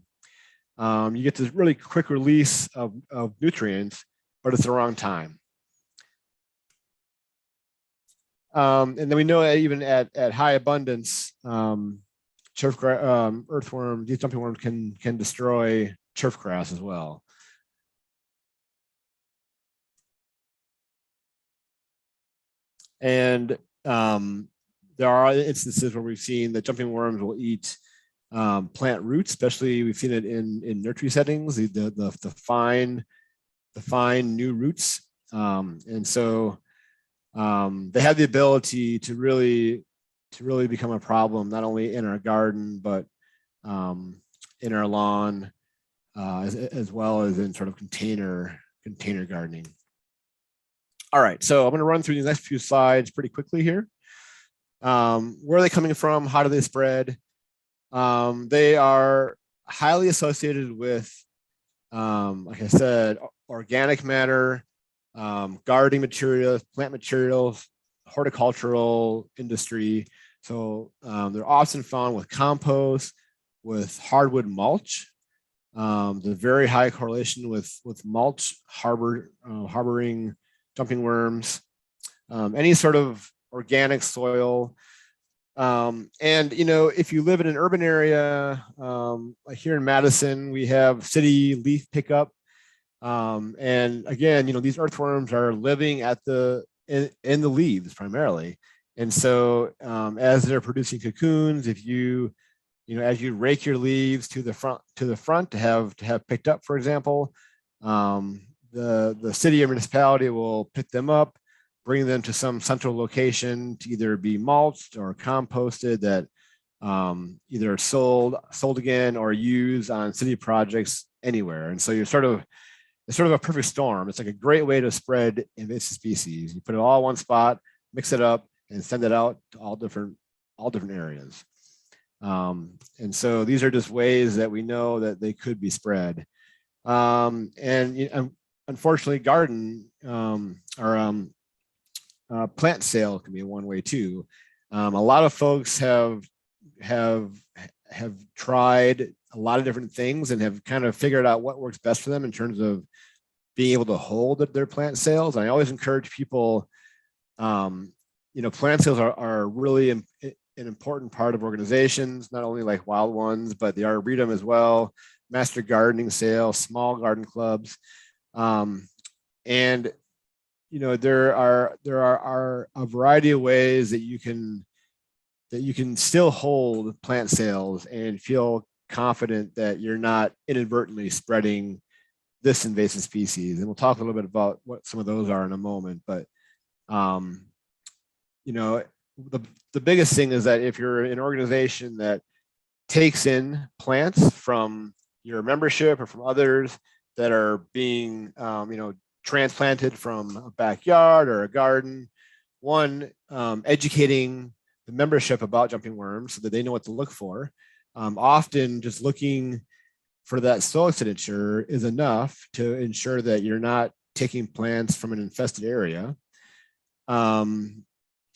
You get this really quick release of nutrients, but it's the wrong time. And then we know that even at high abundance, earthworm, these jumping worms can destroy turf grass as well. And there are instances where we've seen that jumping worms will eat plant roots, especially we've seen it in nursery settings, the fine new roots. And so they have the ability to really become a problem, not only in our garden, but in our lawn, as well as in sort of container gardening. All right, so I'm going to run through these next few slides pretty quickly here. Where are they coming from? How do they spread? They are highly associated with, like I said, organic matter, gardening materials, plant materials, horticultural industry. So they're often found with compost, with hardwood mulch. There's very high correlation with mulch harboring jumping worms, any sort of organic soil. And if you live in an urban area, like here in Madison, we have city leaf pickup. And again, these earthworms are living in the leaves primarily. And so as they're producing cocoons, if as you rake your leaves to the front to have picked up, for example, the city or municipality will pick them up, bring them to some central location to either be mulched or composted that either sold again or used on city projects anywhere. And so it's sort of a perfect storm. It's like a great way to spread invasive species. You put it all in one spot, mix it up, and send it out to all different areas. And so these are just ways that we know that they could be spread. And unfortunately, garden or plant sale can be one way too. A lot of folks have tried a lot of different things and have kind of figured out what works best for them in terms of being able to hold their plant sales. And I always encourage people, plant sales are really an important part of organizations, not only like wild ones, but the Arboretum as well, master gardening sales, small garden clubs. And there are a variety of ways that you can still hold plant sales and feel confident that you're not inadvertently spreading this invasive species. And we'll talk a little bit about what some of those are in a moment. But the biggest thing is that if you're an organization that takes in plants from your membership or from others that are being transplanted from a backyard or a garden, one, educating the membership about jumping worms so that they know what to look for. Often just looking for that soil signature is enough to ensure that you're not taking plants from an infested area. And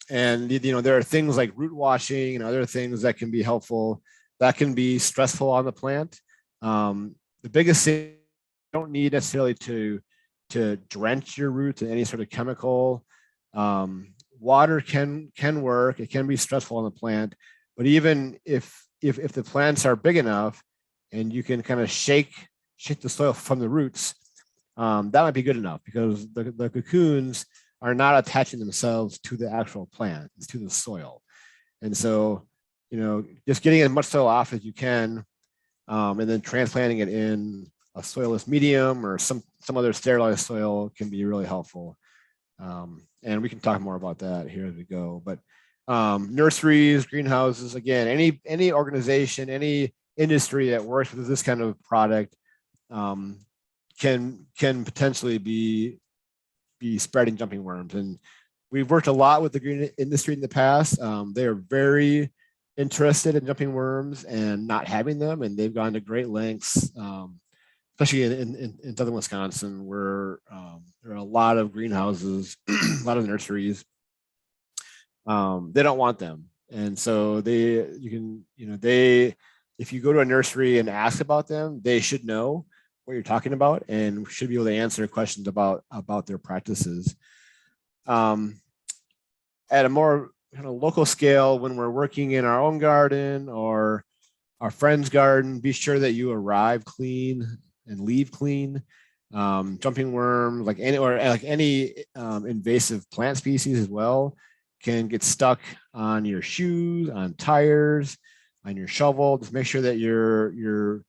there are things like root washing and other things that can be helpful. That can be stressful on the plant. The biggest thing, you don't need necessarily to drench your roots in any sort of chemical. Water can work. It can be stressful on the plant, but even if the plants are big enough and you can kind of shake the soil from the roots, that might be good enough, because the cocoons are not attaching themselves to the actual plant, it's to the soil. And so, just getting as much soil off as you can, and then transplanting it in a soilless medium or some other sterilized soil can be really helpful. And we can talk more about that here as we go. But nurseries, greenhouses, again, any organization, any industry that works with this kind of product can potentially be spreading jumping worms. And we've worked a lot with the green industry in the past. They are very interested in jumping worms and not having them, and they've gone to great lengths, especially in southern Wisconsin, where there are a lot of greenhouses, a lot of nurseries. They don't want them, and so if you go to a nursery and ask about them, they should know what you're talking about and should be able to answer questions about their practices. At a more kind of local scale, when we're working in our own garden or our friend's garden, be sure that you arrive clean and leave clean. Jumping worms, like any invasive plant species as well, can get stuck on your shoes, on tires, on your shovel. Just make sure that you're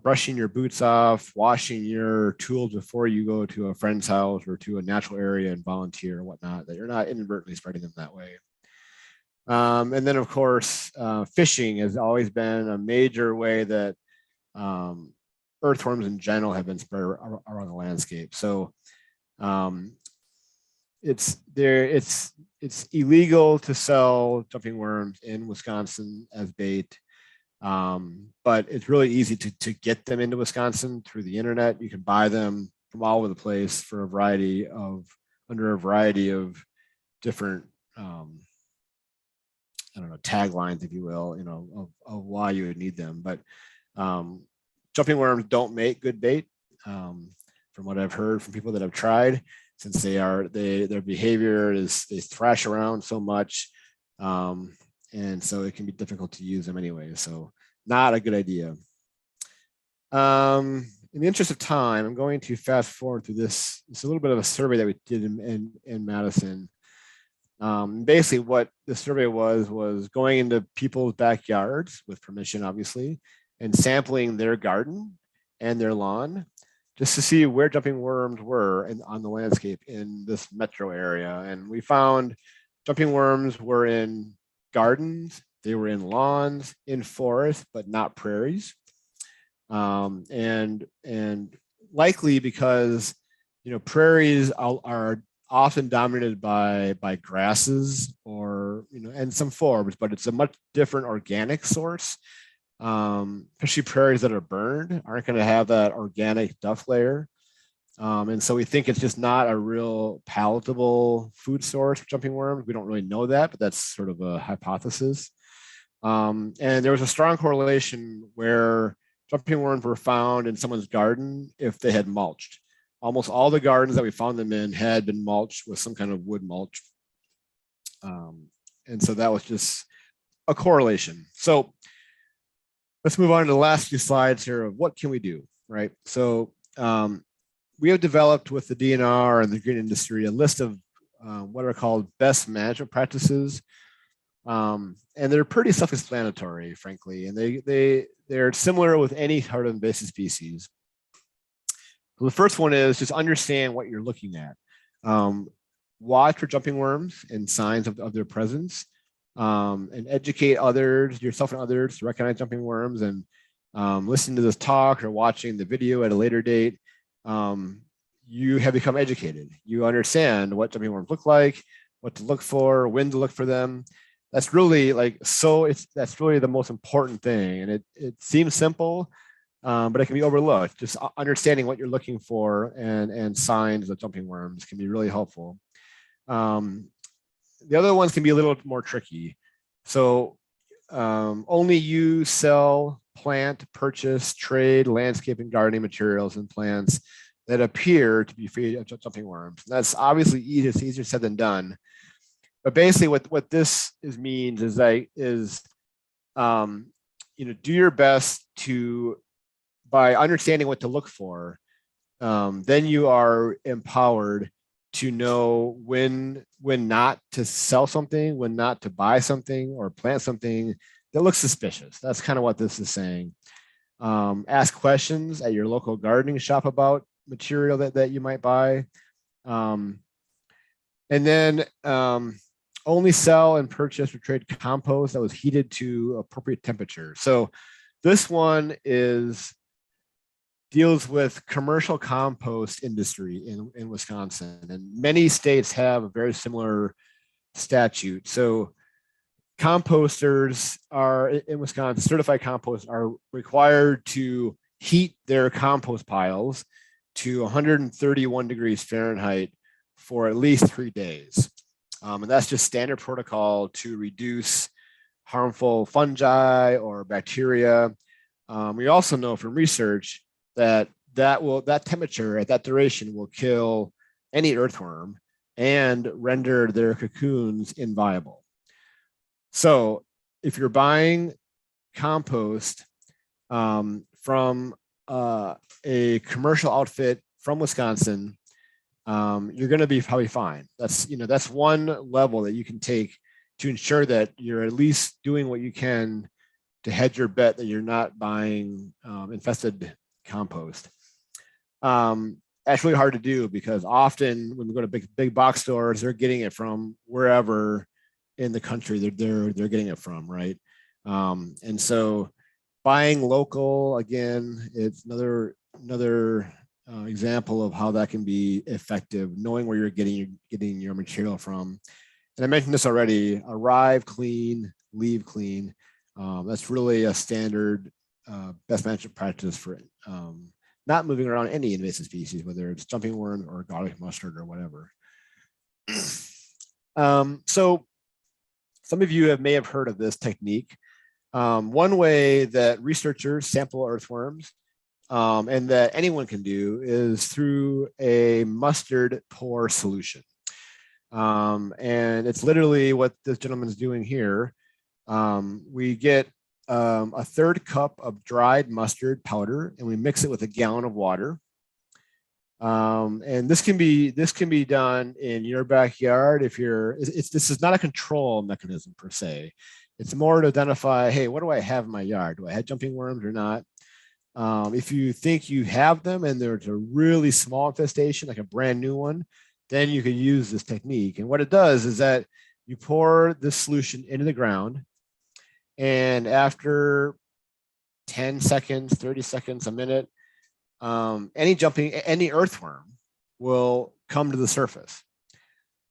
brushing your boots off, washing your tools before you go to a friend's house or to a natural area and volunteer or whatnot, that you're not inadvertently spreading them that way. And then, of course, fishing has always been a major way that earthworms in general have been spread around the landscape. So it's illegal to sell jumping worms in Wisconsin as bait. But it's really easy to get them into Wisconsin through the internet. You can buy them from all over the place for under a variety of different, taglines, if you will, of why you would need them. But jumping worms don't make good bait, from what I've heard from people that have tried, since their behavior is they thrash around so much. And so it can be difficult to use them anyway. So not a good idea. In the interest of time, I'm going to fast forward through this. It's a little bit of a survey that we did in Madison. Basically what the survey was going into people's backyards with permission, obviously, and sampling their garden and their lawn just to see where jumping worms were on the landscape in this metro area. And we found jumping worms were in gardens, they were in lawns, in forests, but not prairies. And likely because prairies are often dominated by grasses or and some forbs, but it's a much different organic source. Especially prairies that are burned aren't going to have that organic duff layer. And so we think it's just not a real palatable food source for jumping worms. We don't really know that, but that's sort of a hypothesis. And there was a strong correlation where jumping worms were found in someone's garden if they had mulched. Almost all the gardens that we found them in had been mulched with some kind of wood mulch. And so that was just a correlation. So let's move on to the last few slides here of what can we do, right? So we have developed with the DNR and the green industry a list of what are called best management practices. And they're pretty self-explanatory, frankly, and they're similar with any sort of invasive species. So the first one is just understand what you're looking at. Watch for jumping worms and signs of their presence, and educate others, yourself and others, to recognize jumping worms. And listen to this talk or watching the video at a later date, you have become educated. You understand what jumping worms look like, what to look for, when to look for them. That's really that's really the most important thing. And it seems simple, but it can be overlooked. Just understanding what you're looking for and signs of jumping worms can be really helpful. The other ones can be a little more tricky. So only use, sell, plant, purchase, trade, landscape, and gardening materials and plants that appear to be free of jumping worms. That's obviously easier said than done. But basically what this means is do your best to, by understanding what to look for, then you are empowered to know when not to sell something, when not to buy something or plant something that looks suspicious. That's kind of what this is saying. Ask questions at your local gardening shop about material that you might buy. And then only sell and purchase or trade compost that was heated to appropriate temperature. So this one deals with commercial compost industry in Wisconsin, and many states have a very similar statute. So composters are in Wisconsin, certified compost are required to heat their compost piles to 131 degrees Fahrenheit for at least 3 days. And that's just standard protocol to reduce harmful fungi or bacteria. We also know from research that temperature at that duration will kill any earthworm and render their cocoons inviable. So if you're buying compost from a commercial outfit from Wisconsin, you're going to be probably fine. That's one level that you can take to ensure that you're at least doing what you can to hedge your bet that you're not buying infested compost. That's really hard to do because often when we go to big box stores, they're getting it from wherever in the country they're getting it from, right? And so buying local, again, it's another example of how that can be effective, knowing where you're getting your material from. And I mentioned this already: arrive clean, leave clean. That's really a standard best management practice for not moving around any invasive species, whether it's jumping worm or garlic mustard or whatever. So some of you may have heard of this technique. One way that researchers sample earthworms and that anyone can do is through a mustard pour solution. And it's literally what this gentleman's doing here. We get a 1/3 cup of dried mustard powder and we mix it with a gallon of water. And this can be done in your backyard if this is not a control mechanism per se. It's more to identify, hey, what do I have in my yard? Do I have jumping worms or not? If you think you have them and there's a really small infestation, like a brand new one, then you can use this technique. And what it does is that you pour this solution into the ground, and after 10 seconds, 30 seconds, a minute, any earthworm will come to the surface.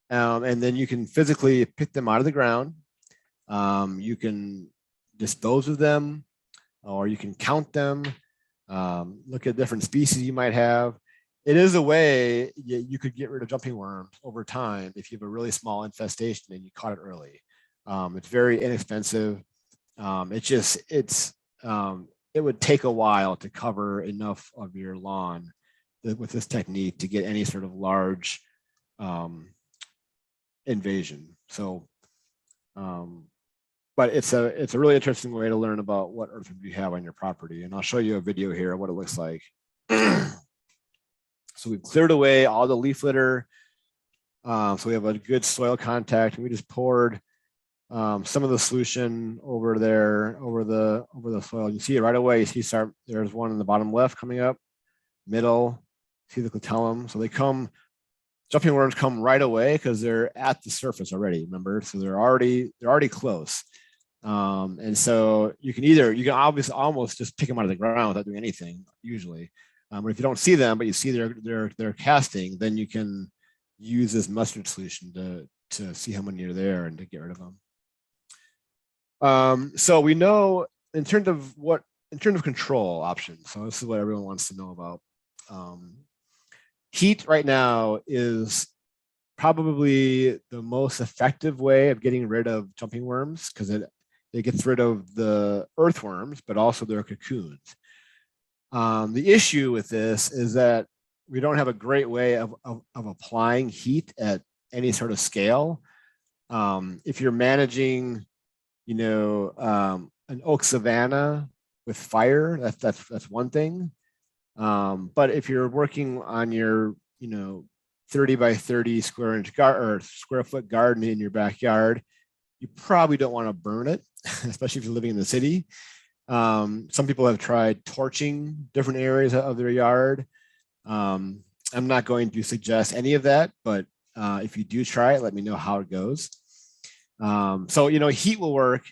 And then you can physically pick them out of the ground. You can dispose of them, or you can count them, look at different species you might have. It is a way you could get rid of jumping worms over time if you have a really small infestation and you caught it early. It's very inexpensive. It would take a while to cover enough of your lawn with this technique to get any sort of large invasion. So, but it's a really interesting way to learn about what earthworms you have on your property. And I'll show you a video here of what it looks like. So we've cleared away all the leaf litter. So we have a good soil contact, and we just poured some of the solution over there, over the soil. You see it right away. You see there's one in the bottom left coming up, middle, see the clitellum. So jumping worms come right away because they're at the surface already, remember? So they're already close. And so you can obviously almost just pick them out of the ground without doing anything, usually. But if you don't see them, but you see they're casting, then you can use this mustard solution to see how many are there and to get rid of them. So we know in terms of control options. So this is what everyone wants to know about. Heat right now is probably the most effective way of getting rid of jumping worms because it gets rid of the earthworms, but also their cocoons. The issue with this is that we don't have a great way of applying heat at any sort of scale. If you're managing, an oak savanna with fire, that's one thing. But if you're working on your, 30 by 30 square foot garden in your backyard, you probably don't want to burn it, especially if you're living in the city. Some people have tried torching different areas of their yard. I'm not going to suggest any of that, but if you do try it, let me know how it goes. So, heat will work.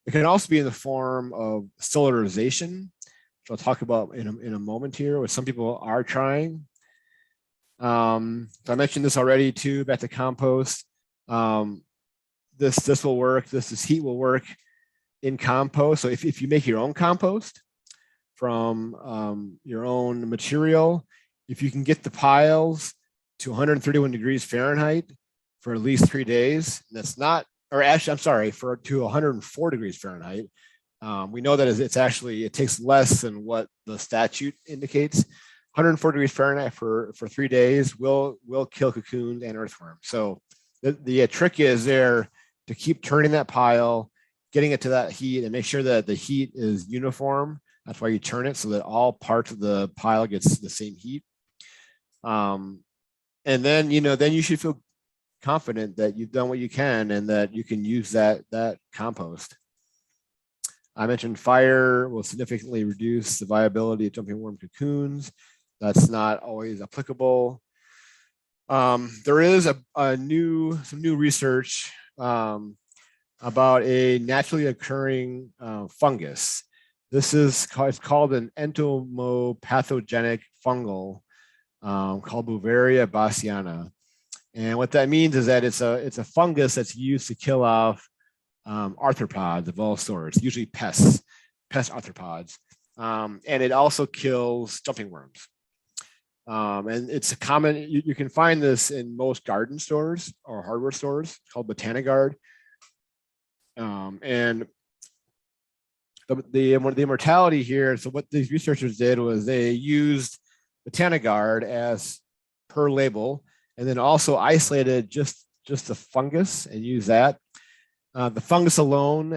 It can also be in the form of solarization, which I'll talk about in a moment here, which some people are trying. So I mentioned this already too, back to compost. This will work. This heat will work in compost. So if you make your own compost from your own material, if you can get the piles to 131 degrees Fahrenheit for at least 3 days, that's not, or actually, I'm sorry, to 104 degrees Fahrenheit. We know that it takes less than what the statute indicates. 104 degrees Fahrenheit for 3 days will kill cocoons and earthworms. So the trick is there to keep turning that pile, getting it to that heat, and make sure that the heat is uniform. That's why you turn it so that all parts of the pile gets the same heat. And then you should feel confident that you've done what you can and that you can use that compost. I mentioned fire will significantly reduce the viability of jumping worm cocoons. That's not always applicable. There is some new research about a naturally occurring fungus. It's called an entomopathogenic fungal called Beauveria bassiana. And what that means is that it's a fungus that's used to kill off arthropods of all sorts, usually pest arthropods. And it also kills jumping worms. And it's a common, you can find this in most garden stores or hardware stores called Botanigard. And the mortality here, so what these researchers did was they used Botanigard as per label, and then also isolated just the fungus and used that. The fungus alone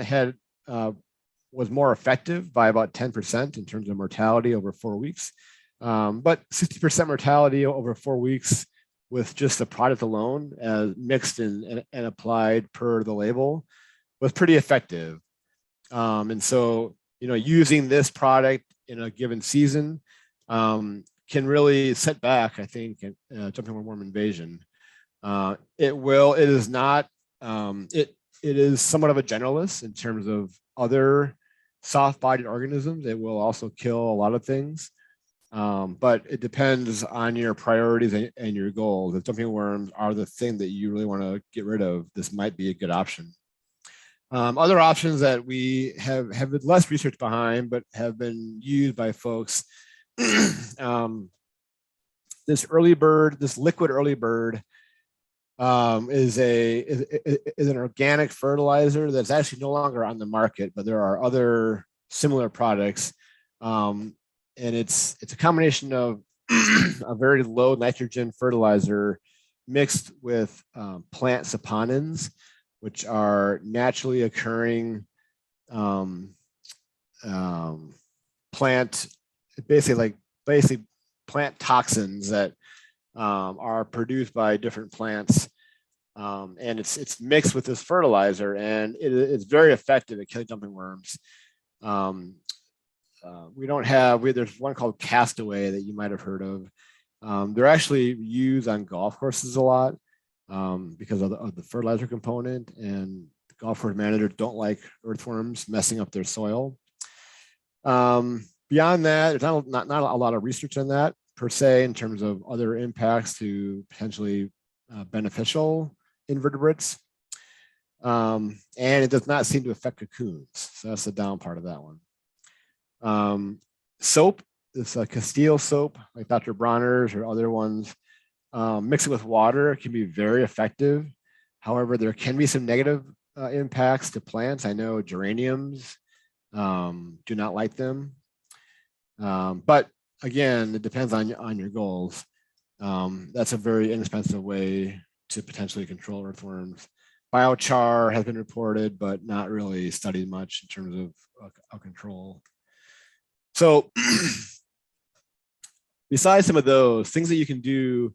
was more effective by about 10% in terms of mortality over 4 weeks. But 60% mortality over 4 weeks with just the product alone mixed and applied per the label was pretty effective. And so, using this product in a given season can really set back, I think, jumping worm invasion. It is not, it is somewhat of a generalist in terms of other soft-bodied organisms. It will also kill a lot of things. But it depends on your priorities and your goals. If jumping worms are the thing that you really want to get rid of, this might be a good option. Other options that we have been less research behind, but have been used by folks. This liquid early bird is an organic fertilizer that's actually no longer on the market, but there are other similar products. And it's a combination of a very low nitrogen fertilizer mixed with plant saponins, which are naturally occurring plant, basically plant toxins that are produced by different plants. And it's mixed with this fertilizer, and it's very effective at killing jumping worms. There's one called Castaway that you might have heard of. They're actually used on golf courses a lot because of the fertilizer component, and the golf course managers don't like earthworms messing up their soil. Beyond that, there's not a lot of research on that per se in terms of other impacts to potentially beneficial invertebrates. And it does not seem to affect cocoons. So that's the down part of that one. Soap, this Castile soap, like Dr. Bronner's or other ones, mix it with water. It can be very effective. However, there can be some negative impacts to plants. I know geraniums do not like them. But again, it depends on your goals. That's a very inexpensive way to potentially control earthworms. Biochar has been reported, but not really studied much in terms of control. So besides some of those things that you can do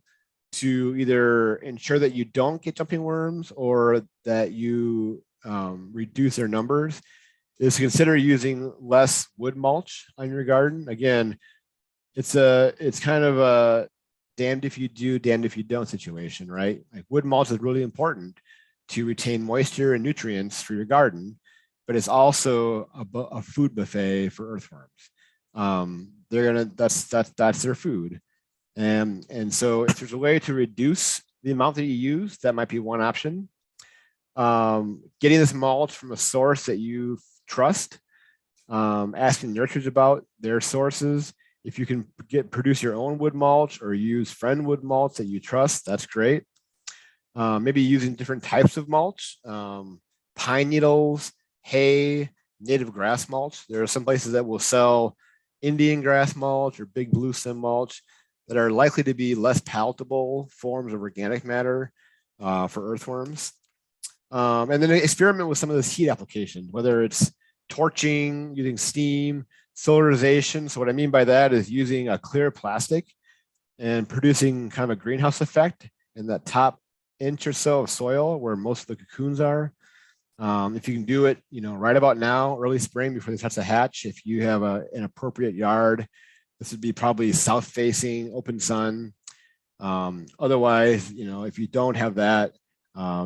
to either ensure that you don't get jumping worms or that you reduce their numbers, is to consider using less wood mulch on your garden. Again, it's kind of a damned if you do, damned if you don't situation, right? Like wood mulch is really important to retain moisture and nutrients for your garden, but it's also a food buffet for earthworms. That's their food. And so if there's a way to reduce the amount that you use, that might be one option. Getting this mulch from a source that you trust, asking nurseries about their sources. If you can produce your own wood mulch or use friend wood mulch that you trust, that's great. Maybe using different types of mulch, pine needles, hay, native grass mulch. There are some places that will sell Indian grass mulch or big blue stem mulch that are likely to be less palatable forms of organic matter for earthworms. And then experiment with some of this heat application, whether it's torching, using steam, solarization. So what I mean by that is using a clear plastic and producing kind of a greenhouse effect in that top inch or so of soil where most of the cocoons are. If you can do it, right about now, early spring before they start to hatch, if you have an appropriate yard, this would be probably south facing, open sun. Otherwise, if you don't have that,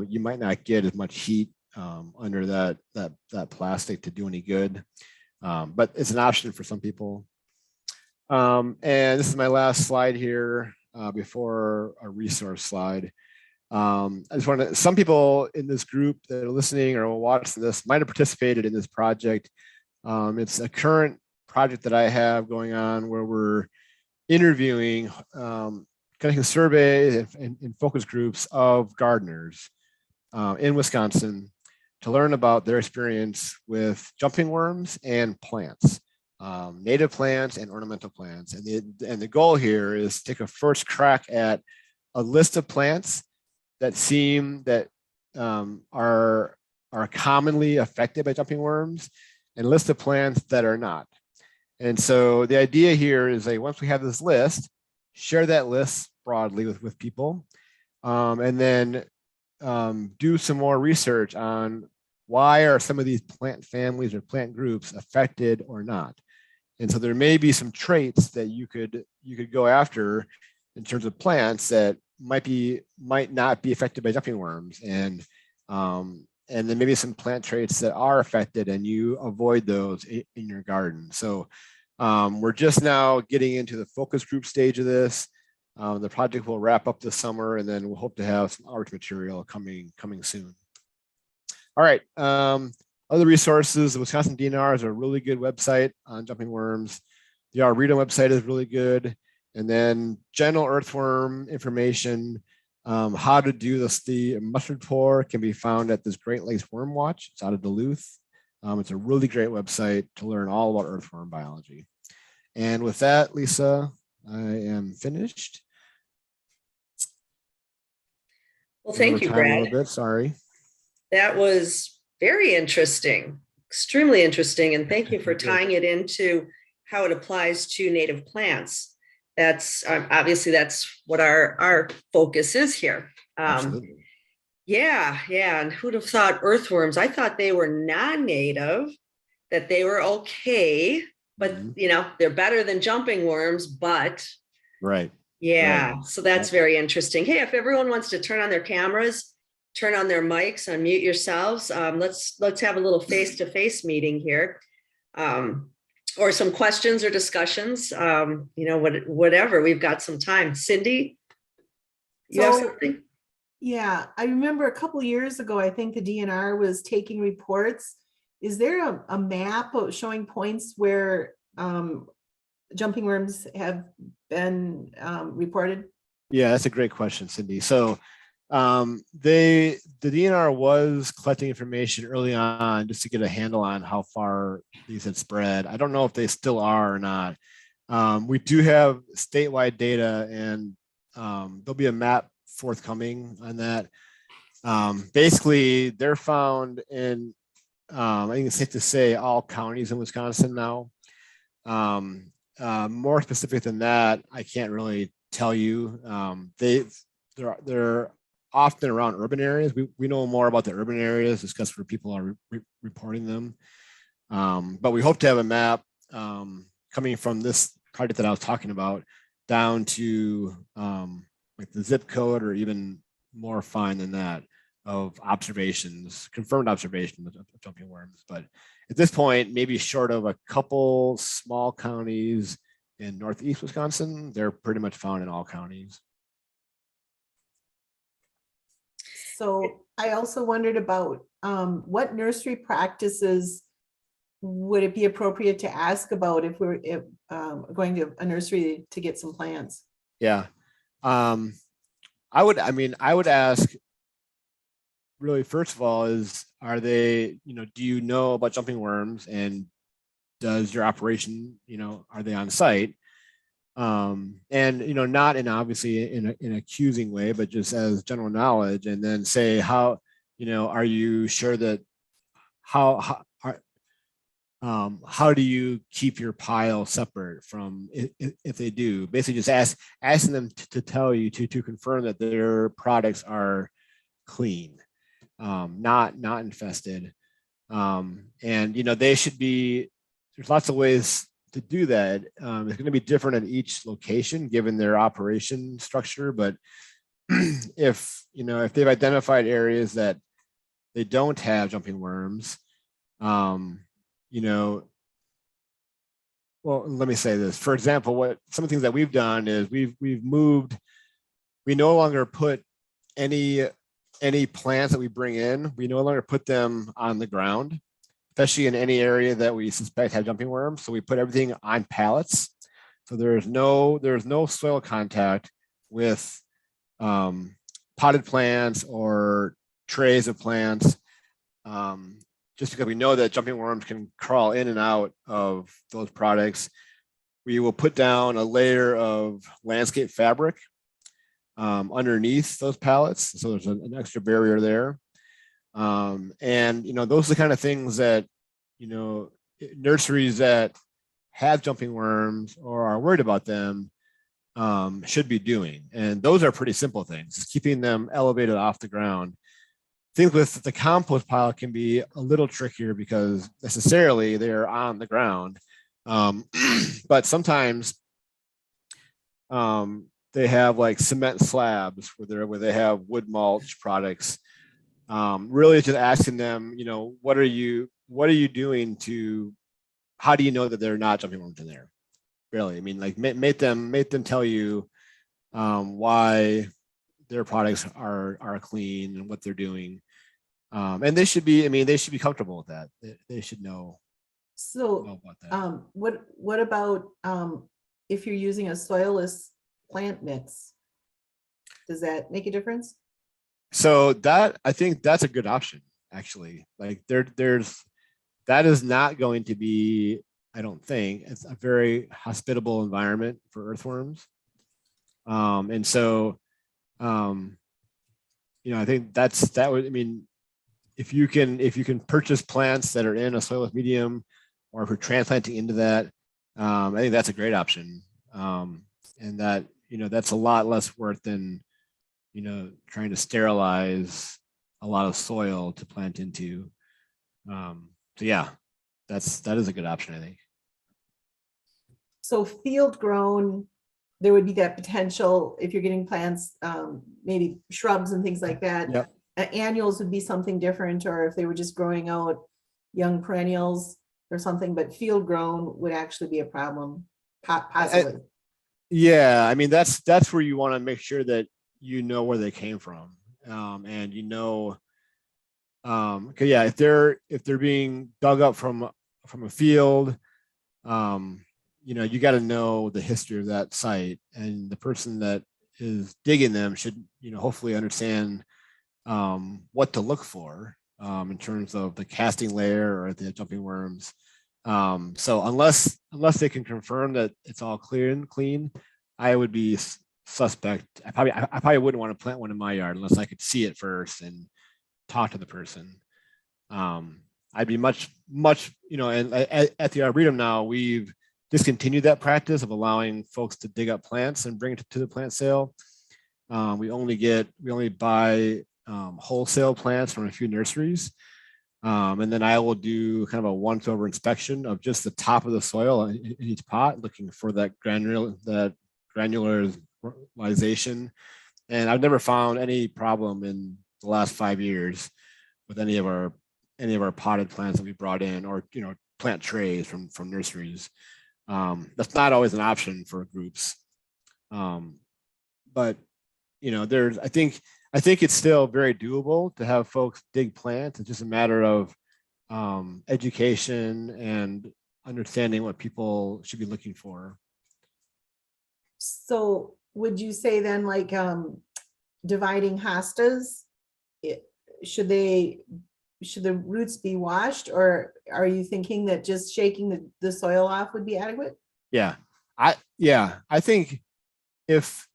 you might not get as much heat under that plastic to do any good. But it's an option for some people. And this is my last slide here before a resource slide. I just want to, some people in this group that are listening or watching this might have participated in this project. It's a current project that I have going on where we're interviewing, conducting surveys and focus groups of gardeners in Wisconsin to learn about their experience with jumping worms and plants, native plants and ornamental plants. And the goal here is to take a first crack at a list of plants that are commonly affected by jumping worms and list of plants that are not. And so the idea here is that once we have this list, share that list broadly with people, and then do some more research on why are some of these plant families or plant groups affected or not. And so there may be some traits that you could go after in terms of plants that might not be affected by jumping worms, and then maybe some plant traits that are affected, and you avoid those in your garden. So we're just now getting into the focus group stage of this. The project will wrap up this summer, and then we'll hope to have some art material coming soon. All right. Other resources, the Wisconsin DNR is a really good website on jumping worms. The Arboretum website is really good. And then general earthworm information, how to do the mustard pour can be found at this Great Lakes Worm Watch. It's out of Duluth. It's a really great website to learn all about earthworm biology. And with that, Lisa, I am finished. Well, thank you, Brad. A little bit, sorry. That was very interesting, extremely interesting. And thank you for tying it into how it applies to native plants. That's obviously that's what our focus is here. Yeah. And who'd have thought earthworms? I thought they were non-native, that they were okay, but they're better than jumping worms, but right. Yeah. Right. So that's very interesting. Hey, if everyone wants to turn on their cameras, turn on their mics, unmute yourselves. Let's have a little face-to-face meeting here, or some questions or discussions. Whatever. We've got some time. Cindy, you have something? Yeah, I remember a couple of years ago, I think the DNR was taking reports. Is there a map of showing points where jumping worms have been reported? Yeah, that's a great question, Cindy. So the DNR was collecting information early on just to get a handle on how far these had spread. I don't know if they still are or not. We do have statewide data, and there'll be a map forthcoming on that. Basically, they're found in, I think it's safe to say, all counties in Wisconsin now. More specific than that, I can't really tell you. They're often around urban areas. We know more about the urban areas just because where people are reporting them. But we hope to have a map coming from this project that I was talking about down to like the zip code, or even more fine than that, of observations, confirmed observations of jumping worms. But at this point, maybe short of a couple small counties in northeast Wisconsin, they're pretty much found in all counties. So I also wondered about what nursery practices would it be appropriate to ask about if we're going to a nursery to get some plants? Yeah, I would ask, really, first of all, are they, do you know about jumping worms, and does your operation, are they on site? And not obviously in an accusing way, but just as general knowledge, and then say how, are you sure that how do you keep your pile separate from, if they do, basically just asking them to tell you to confirm that their products are clean, not infested, and they should be. There's lots of ways to do that. It's going to be different at each location given their operation structure, but if they've identified areas that they don't have jumping worms, well, let me say this. For example, some of the things that we've done is we've moved. We no longer put any plants that we bring in. We no longer put them on the ground, especially in any area that we suspect have jumping worms. So we put everything on pallets. So there's no soil contact with potted plants or trays of plants. Just because we know that jumping worms can crawl in and out of those products. We will put down a layer of landscape fabric underneath those pallets. So there's an extra barrier there. And those are the kind of things that nurseries that have jumping worms or are worried about them should be doing. And those are pretty simple things, just keeping them elevated off the ground. Things with the compost pile can be a little trickier because necessarily they're on the ground. But sometimes they have like cement slabs where they have wood mulch products. Really just asking them, what are you doing how do you know that they're not jumping worms in there? Really, I mean, like make them tell you why their products are clean and what they're doing. And they should be, comfortable with that. They should know So, about that. what about, if you're using a soilless plant mix? Does that make a difference? So I think that's a good option, actually. Like that is not going to be, I don't think, it's a very hospitable environment for earthworms. And so, I think that would, if you can purchase plants that are in a soilless medium, or if you're transplanting into that, I think that's a great option. And that, that's a lot less work than, trying to sterilize a lot of soil to plant into. So yeah, that is a good option, I think. So field grown, there would be that potential if you're getting plants, maybe shrubs and things like that. Yep. Annuals would be something different, or if they were just growing out young perennials or something, but field grown would actually be a problem, possibly. Yeah, that's where you want to make sure that you know where they came from, and okay, yeah, if they're being dug up from a field, you got to know the history of that site, and the person that is digging them should, hopefully understand what to look for in terms of the casting layer or the jumping worms. So unless they can confirm that it's all clear and clean, I would be suspect. I probably wouldn't want to plant one in my yard unless I could see it first and talk to the person. I'd be much, and at the Arboretum now, we've discontinued that practice of allowing folks to dig up plants and bring it to the plant sale. We only buy wholesale plants from a few nurseries. And then I will do kind of a once over inspection of just the top of the soil in each pot, looking for that granularization. And I've never found any problem in the last 5 years with any of our potted plants that we brought in, or plant trays from nurseries. That's not always an option for groups, but there's I think it's still very doable to have folks dig plants. It's just a matter of education and understanding what people should be looking for. So would you say then, like, dividing hostas, should the roots be washed, or are you thinking that just shaking the soil off would be adequate? Yeah, I think if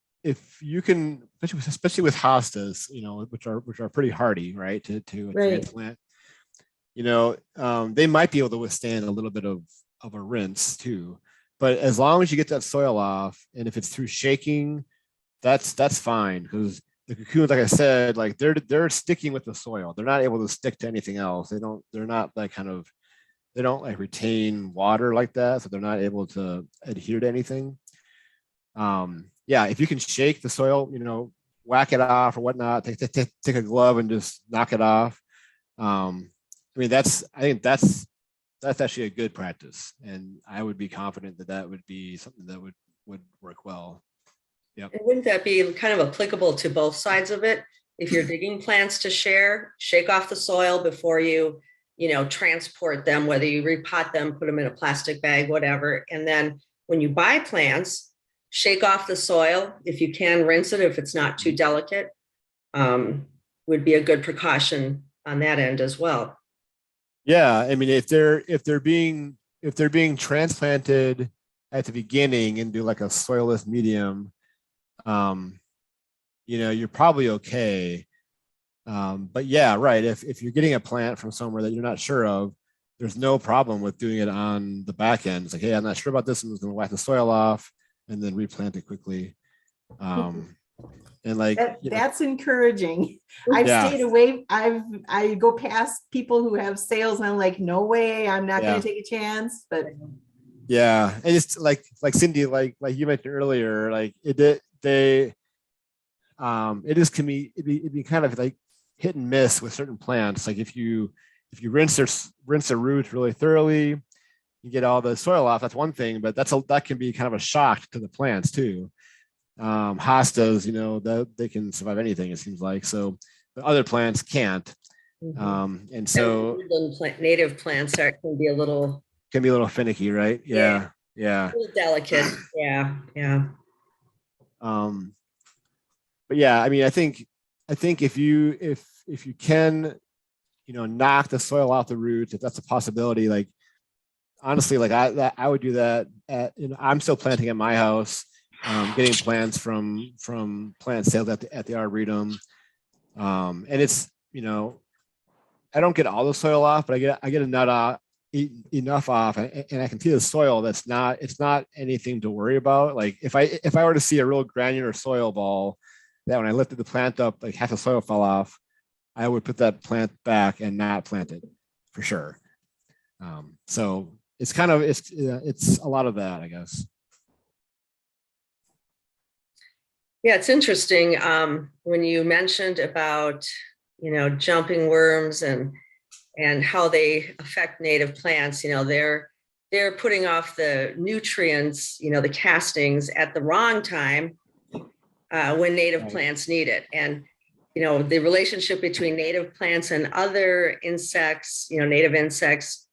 you can, especially with hostas, which are pretty hardy, right, to Right. transplant, they might be able to withstand a little bit of a rinse too. But as long as you get that soil off, and if it's through shaking, that's fine, because the cocoons, like I said, like they're sticking with the soil. They're not able to stick to anything else. They're not like they don't like retain water like that, so they're not able to adhere to anything. Yeah, if you can shake the soil, whack it off or whatnot, take a glove and just knock it off. I think that's actually a good practice, and I would be confident that would be something that would work well. Yep. And wouldn't that be kind of applicable to both sides of it? If you're digging plants to shake off the soil before you, transport them, whether you repot them, put them in a plastic bag, whatever. And then when you buy plants, shake off the soil. If you can, rinse it if it's not too delicate. Would be a good precaution on that end as well. Yeah, if they're being transplanted at the beginning into like a soilless medium, you're probably okay. But yeah, right. If you're getting a plant from somewhere that you're not sure of, there's no problem with doing it on the back end. It's like, hey, I'm not sure about this. I'm just going to whack the soil off and then replant it quickly. And like that's encouraging. I've stayed away. I go past people who have sales, and I'm like, no way, I'm not going to take a chance. But Yeah, and it's like Cindy, like you mentioned earlier, like it is can be it'd be kind of like hit and miss with certain plants. Like if you rinse their roots really thoroughly, you get all the soil off. That's one thing, but that can be kind of a shock to the plants too. Hostas, that they can survive anything, it seems like. So but other plants can't. And so Native plants can be a little finicky, right? yeah, Yeah. a little delicate. Yeah. But yeah, I mean, I think if you can, knock the soil off the roots, if that's a possibility, like honestly, like I would do that. I'm still planting at my house, getting plants from plant sales at the Arboretum, and it's I don't get all the soil off, but I get enough off, and I can see the soil it's not anything to worry about. Like if I were to see a real granular soil ball that when I lifted the plant up, like half the soil fell off, I would put that plant back and not plant it for sure. So it's kind of it's a lot of that, I guess. Yeah, it's interesting when you mentioned about jumping worms and how they affect native plants. They're putting off the nutrients, the castings at the wrong time when native plants need it. And the relationship between native plants and other insects, native insects,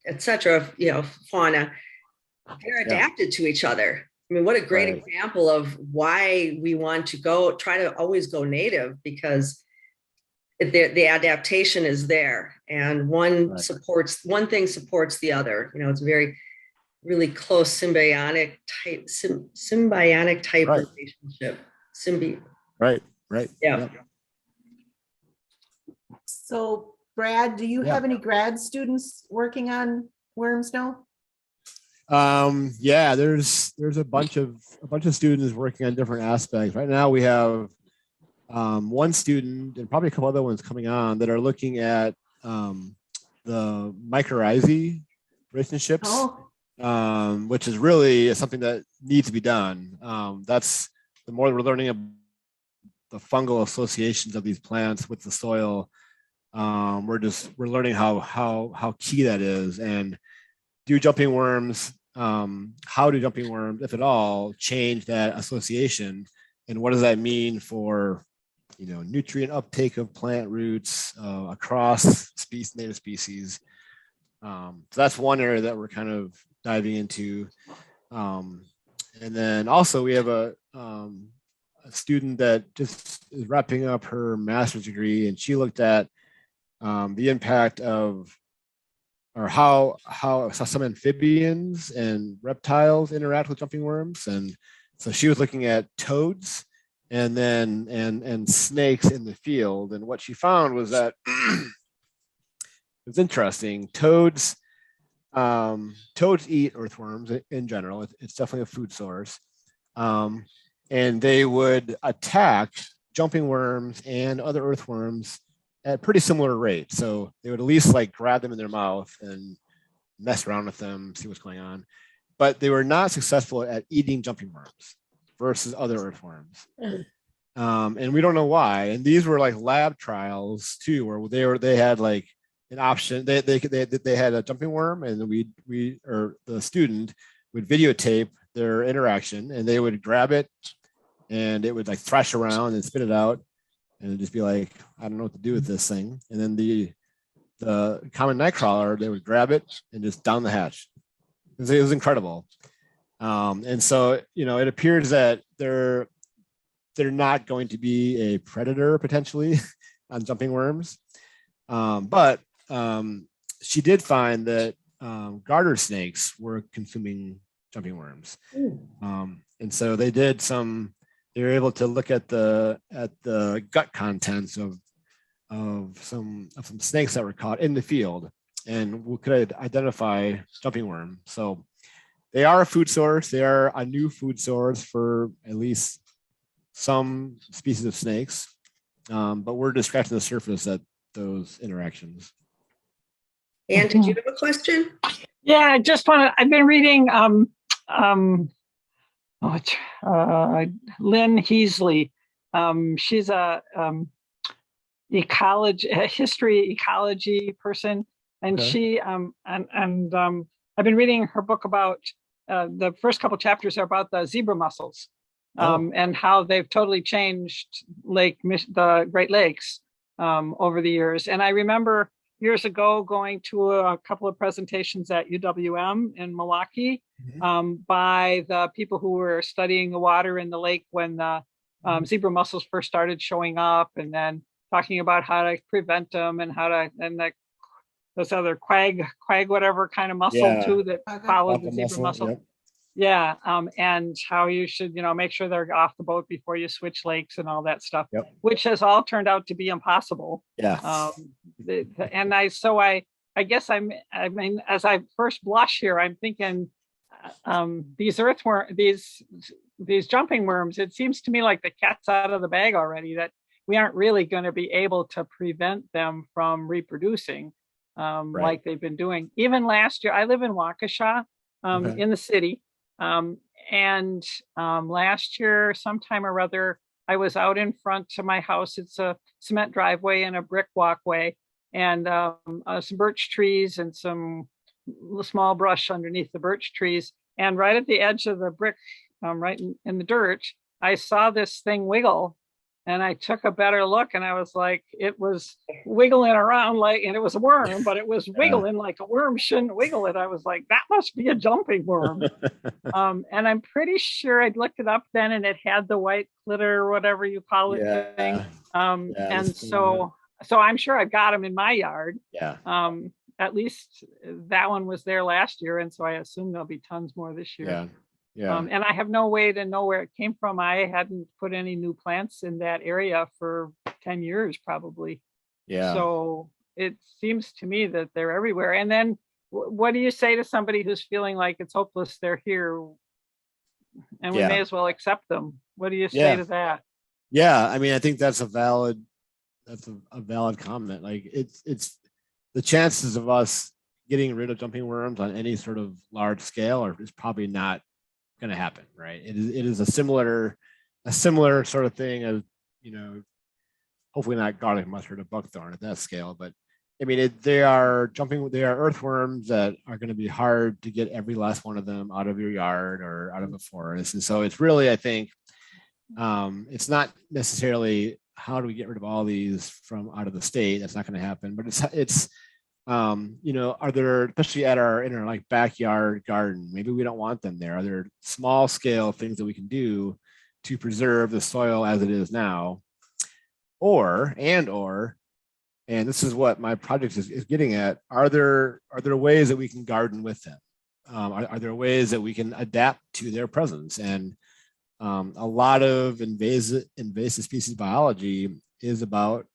etc., fauna, they're adapted to each other. I mean, what a great example of why we want to try to always go native, because the adaptation is there, and one thing supports the other. It's a very really close symbiotic type relationship. Right. Yeah. Yep. So Brad, do you have any grad students working on worms now? Yeah, there's a bunch of students working on different aspects. Right now we have one student and probably a couple other ones coming on that are looking at the mycorrhizae relationships, which is really something that needs to be done. That's the more we're learning about the fungal associations of these plants with the soil, we're learning how key that is. And how do jumping worms, if at all, change that association, and what does that mean for nutrient uptake of plant roots across native species? So that's one area that we're kind of diving into. And then also we have a student that just is wrapping up her master's degree, and she looked at the impact of or how some amphibians and reptiles interact with jumping worms. And so she was looking at toads and then and snakes in the field. And what she found was that it was interesting. Toads eat earthworms in general. It's definitely a food source. And they would attack jumping worms and other earthworms at pretty similar rates. So they would at least like grab them in their mouth and mess around with them, see what's going on. But they were not successful at eating jumping worms versus other earthworms. And we don't know why. And these were like lab trials too, where they had like an option. They had a jumping worm, and the student would videotape their interaction, and they would grab it, and it would like thrash around and spit it out, and it'd just be like, I don't know what to do with this thing. And then the common nightcrawler, they would grab it and just down the hatch. It was incredible. And so it appears that they're not going to be a predator potentially on jumping worms, but she did find that garter snakes were consuming jumping worms. And so they were able to look at the gut contents of some snakes that were caught in the field, and we could identify jumping worm. So they are a food source. They are a new food source for at least some species of snakes, but we're just scratching the surface at those interactions. And did you have a question? Yeah, I just want to. I've been reading um, oh, Lynn Heasley. She's a history ecology person, and Okay. she I've been reading her book about the first couple chapters are about the zebra mussels, Oh, and how they've totally changed the Great Lakes over the years. And I remember years ago going to a couple of presentations at UWM in Milwaukee mhm. by the people who were studying the water in the lake when the zebra mussels first started showing up, and then talking about how to prevent them and how to, and like this other quag whatever kind of mussel Yeah. too that Okay. followed the Aqua zebra mussel. mussel. Yep. Yeah, and how you should, make sure they're off the boat before you switch lakes and all that stuff, Yep. which has all turned out to be impossible. Yeah. And I guess I mean, as I first blush here, I'm thinking these these jumping worms, it seems to me like the cat's out of the bag already, that we aren't really going to be able to prevent them from reproducing Right. like they've been doing. Even last year, I live in Waukesha, Okay. in the city. Um, and last year, sometime or other, I was out in front of my house. It's a cement driveway and a brick walkway, and some birch trees and some small brush underneath the birch trees. And right at the edge of the brick, right in the dirt, I saw this thing wiggle. And I took a better look, and I was like, it was wiggling around like, and it was a worm, but it was Yeah. wiggling like a worm shouldn't wiggle it. I was like, that must be a jumping worm. And I'm pretty sure I'd looked it up then, and it had the white glitter or whatever you call it thing. Yeah. And so I'm sure I've got them in my yard. Yeah. At least that one was there last year, and so I assume there'll be tons more this year. Yeah. Yeah. And I have no way to know where it came from. I hadn't put any new plants in that area for 10 years, probably. Yeah. So it seems to me that they're everywhere. And then what do you say to somebody who's feeling like it's hopeless, they're here, and we may as well accept them? What do you say to that? Yeah. I mean, I think that's a valid comment. Like it's the chances of us getting rid of jumping worms on any sort of large scale is probably not going to happen, right? It is a similar sort of thing as, hopefully not garlic mustard or buckthorn at that scale, but I mean, they are earthworms that are going to be hard to get every last one of them out of your yard or out of a forest. And so it's really, I think, it's not necessarily how do we get rid of all these from out of the state. That's not going to happen, but it's are there, especially in our like backyard garden, maybe we don't want them there. Are there small scale things that we can do to preserve the soil as it is now? And this is what my project is getting at. Are there ways that we can garden with them? Are there ways that we can adapt to their presence? And a lot of invasive species biology is about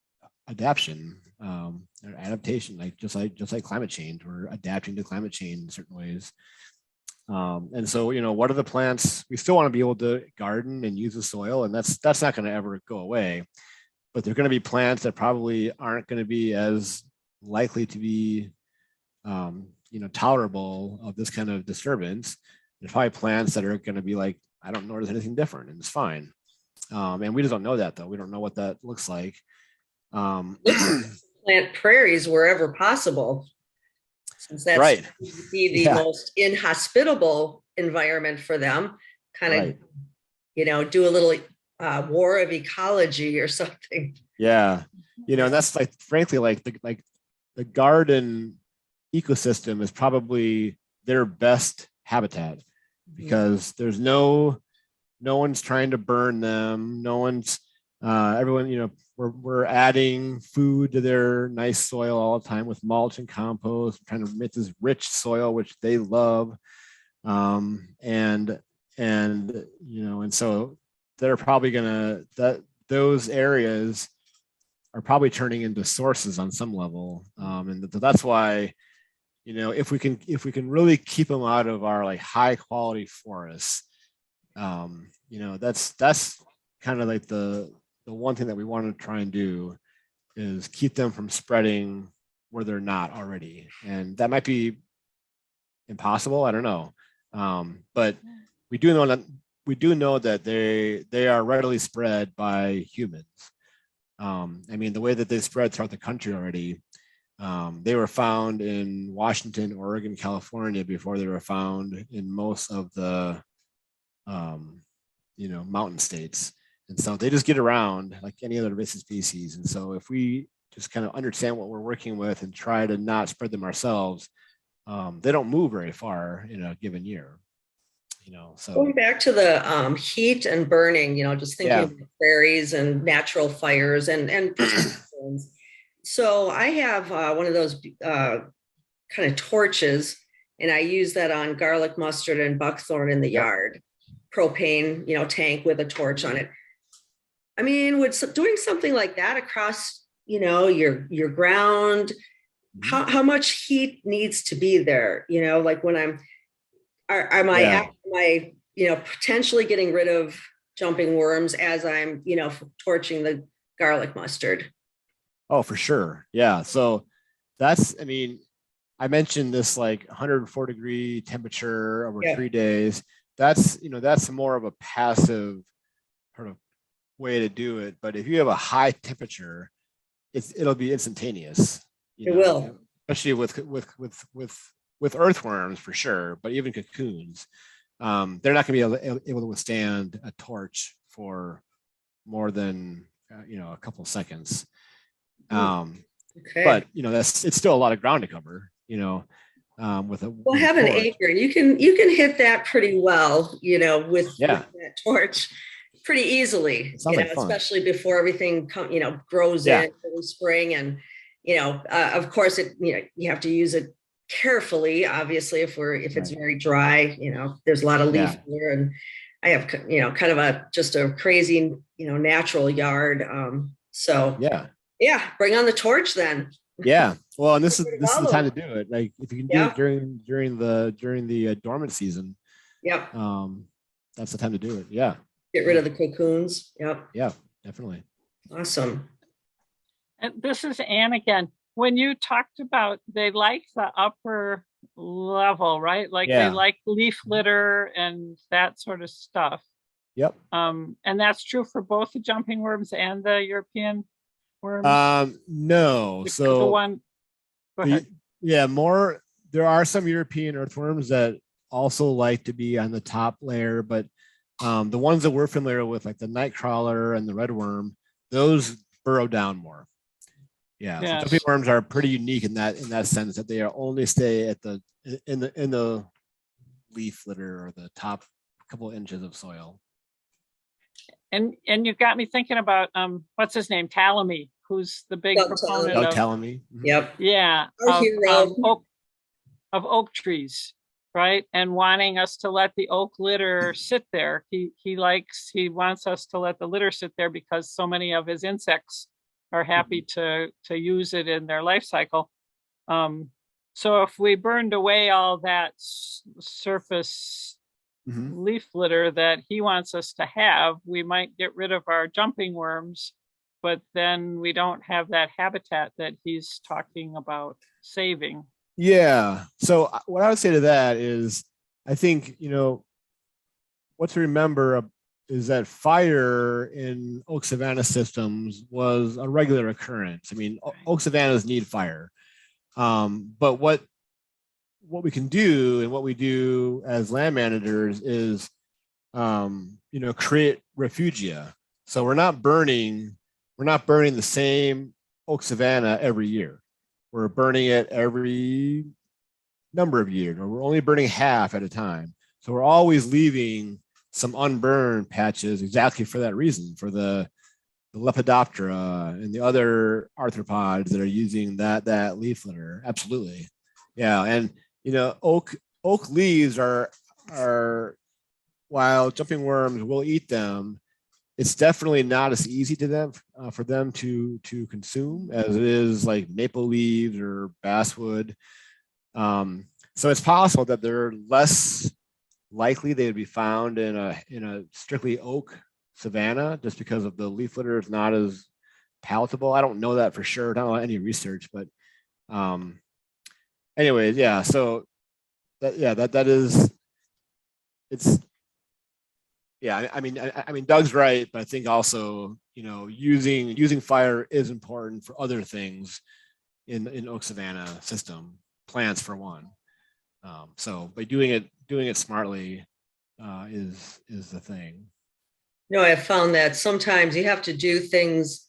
adaptation. Or adaptation, just like climate change. We're adapting to climate change in certain ways. And so, what are the plants? We still want to be able to garden and use the soil, and that's not going to ever go away. But there are going to be plants that probably aren't going to be as likely to be, tolerable of this kind of disturbance. There's probably plants that are going to be like, I don't notice anything different, and it's fine. And we just don't know that, though. We don't know what that looks like. Plant prairies wherever possible, since that's right. be the most inhospitable environment for them. Kind of, do a little war of ecology or something. Yeah, and that's like, frankly, like the garden ecosystem is probably their best habitat, because there's no one's trying to burn them. No one's everyone, we're adding food to their nice soil all the time with mulch and compost, trying to make this rich soil, which they love. And so they're probably those areas are probably turning into sources on some level. And that's why, if we can really keep them out of our like high quality forests, that's kind of like the one thing that we want to try and do is keep them from spreading where they're not already. And that might be impossible? I don't know. But we do know that they are readily spread by humans. I mean, the way that they spread throughout the country already, they were found in Washington, Oregon, California before they were found in most of the, mountain states. And so they just get around like any other invasive species. And so if we just kind of understand what we're working with and try to not spread them ourselves, they don't move very far in a given year. So Going back to the heat and burning, just thinking yeah. of prairies and natural fires and persistence. So I have one of those kind of torches, and I use that on garlic, mustard, and buckthorn in the yard. Propane, tank with a torch on it. I mean, doing something like that across, your ground, how much heat needs to be there? Like when am I potentially getting rid of jumping worms as I'm, torching the garlic mustard? Oh, for sure. Yeah. So I mean, I mentioned this like 104-degree temperature over 3 days. That's more of a passive sort of way to do it. But if you have a high temperature, it'll be instantaneous. It will, especially with earthworms for sure, but even cocoons, they're not going to be able to withstand a torch for more than a couple seconds. But it's still a lot of ground to cover. With have an acre. You can hit that pretty well. With that torch, pretty easily. Especially before everything grows in early spring, and of course you have to use it carefully. Obviously, if it's very dry, there's a lot of leaf here, and I have kind of just a crazy natural yard. So bring on the torch then. Yeah, well, and this is the time to do it. Like if you can do it during the dormant season, that's the time to do it. Yeah, get rid of the cocoons. Yeah, definitely. Awesome. And this is Anne again. When you talked about they like the upper level, right? Like they like leaf litter and that sort of stuff. Yep. And that's true for both the jumping worms and the European worms. No. So the one. Go ahead. There are some European earthworms that also like to be on the top layer, but the ones that we're familiar with, like the nightcrawler and the redworm, those burrow down more. So jumping worms are pretty unique in that sense that they only stay in the leaf litter or the top couple of inches of soil. And you got me thinking about what's his name, Talamy, who's the big proponent of Talamy. Yep. Yeah, of oak trees, right? And wanting us to let the oak litter sit there. He wants us to let the litter sit there because so many of his insects are happy to use it in their life cycle. So if we burned away all that surface leaf litter that he wants us to have, we might get rid of our jumping worms, but then we don't have that habitat that he's talking about saving. Yeah. So what I would say to that is, I think, what to remember is that fire in oak savanna systems was a regular occurrence. I mean, oak savannas need fire. But what we can do and what we do as land managers is, create refugia. So we're not burning the same oak savanna every year. We're burning it every number of years, or we're only burning half at a time. So we're always leaving some unburned patches exactly for that reason, for the Lepidoptera and the other arthropods that are using that leaf litter. Absolutely. Yeah. And, oak leaves are, while jumping worms will eat them, it's definitely not as easy to them for them to consume as it is like maple leaves or basswood. So it's possible that they're less likely they would be found in a strictly oak savanna just because of the leaf litter is not as palatable. I don't know that for sure. I don't know any research, but anyways, yeah. So that is, it's, yeah, I mean, Doug's right, but I think also, using fire is important for other things in oak savanna system, plants for one. So by doing it smartly is the thing. I've found that sometimes you have to do things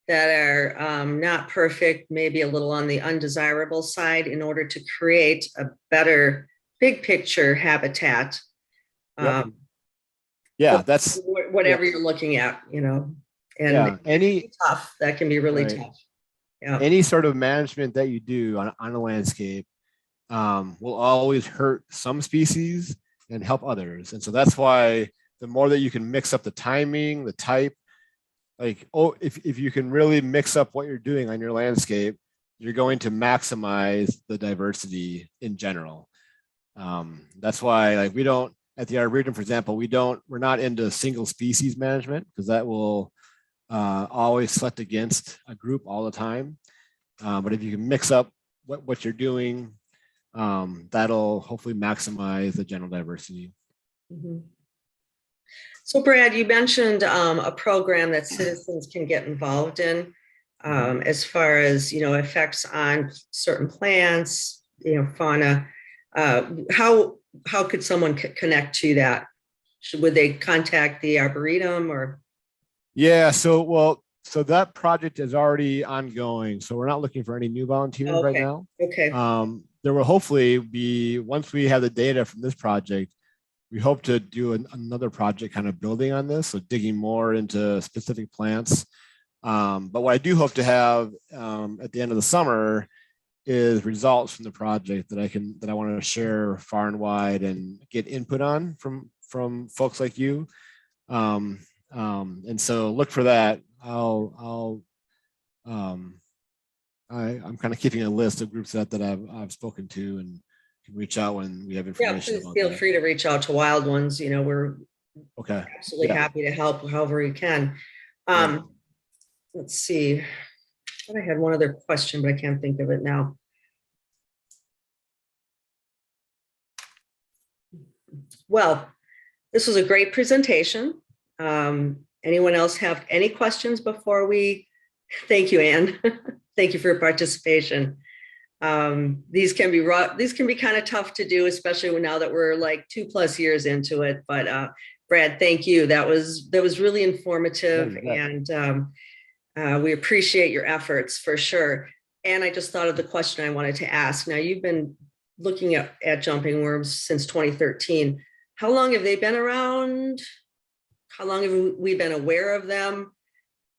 that are not perfect, maybe a little on the undesirable side in order to create a better big picture habitat. Yep. Yeah, that's whatever you're looking at, and any tough. That can be really right. tough. Yeah. Any sort of management that you do on a landscape will always hurt some species and help others. And so that's why the more that you can mix up the timing, the type, if you can really mix up what you're doing on your landscape, you're going to maximize the diversity in general. That's why we don't, at the Arboretum, for example, we're not into single species management, because that will always select against a group all the time. But if you can mix up what you're doing, that'll hopefully maximize the general diversity. Mm-hmm. So Brad, you mentioned a program that citizens can get involved in as far as, effects on certain plants, fauna. How could someone connect to that? Would they contact the Arboretum or? Yeah, so that project is already ongoing. So we're not looking for any new volunteers right now. Okay. There will hopefully be, once we have the data from this project, we hope to do another project kind of building on this, so digging more into specific plants. But what I do hope to have at the end of the summer is results from the project that I want to share far and wide and get input on from folks like you. And so look for that. I'm kind of keeping a list of groups that I've spoken to, and can reach out when we have information. Yeah, please feel free to reach out to Wild Ones. We're okay. Absolutely happy to help however we can. Let's see. I thought I had one other question, but I can't think of it now. Well, this was a great presentation. Anyone else have any questions before we? Thank you, Anne. Thank you for your participation. These can be kind of tough to do, especially now that we're 2+ years into it. But Brad, thank you. That was really informative, and we appreciate your efforts for sure. And I just thought of the question I wanted to ask. Now, you've been looking at jumping worms since 2013. How long have they been around? How long have we been aware of them?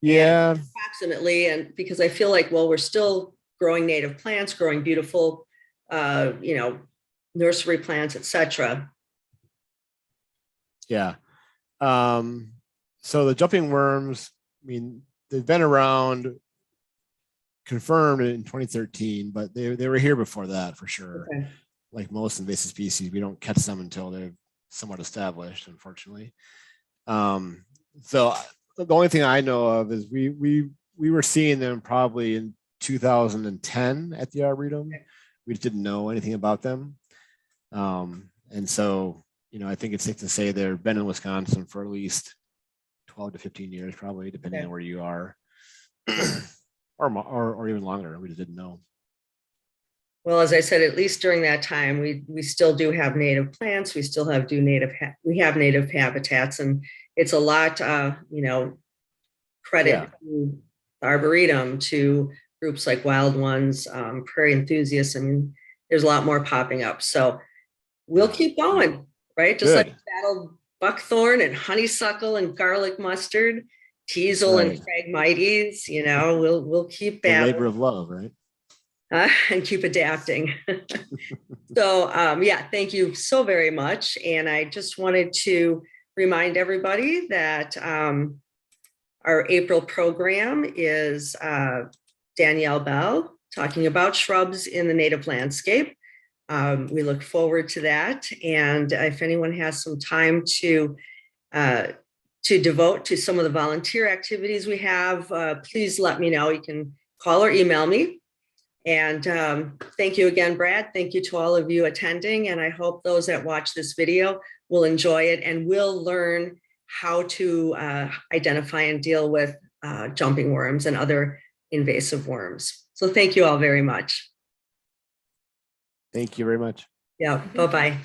Yeah, and approximately. And because I feel we're still growing native plants, growing beautiful, nursery plants, etc. Yeah. So the jumping worms, they've been around, confirmed in 2013, but they were here before that for sure. Okay. Like most invasive species, we don't catch them until they're somewhat established, unfortunately. So the only thing I know of is we were seeing them probably in 2010 at the Arboretum. Okay. We just didn't know anything about them. And so, I think it's safe to say they've been in Wisconsin for at least 12 to 15 years, probably, depending on where you are, or even longer. We just didn't know. Well, as I said, at least during that time, we still do have native plants. We still have we have native habitats, and it's a lot, credit to the Arboretum, to groups like Wild Ones, Prairie Enthusiasts. There's a lot more popping up. So we'll keep going, right? Just like battle buckthorn and honeysuckle and garlic mustard, teasel and phragmites. We'll keep battling. The labor of love, right? And keep adapting. So thank you so very much. And I just wanted to remind everybody that our April program is Danielle Bell talking about shrubs in the native landscape. We look forward to that. And if anyone has some time to devote to some of the volunteer activities we have, please let me know. You can call or email me. And thank you again, Brad. Thank you to all of you attending. And I hope those that watch this video will enjoy it and will learn how to identify and deal with jumping worms and other invasive worms. So thank you all very much. Thank you very much. Yeah, bye-bye.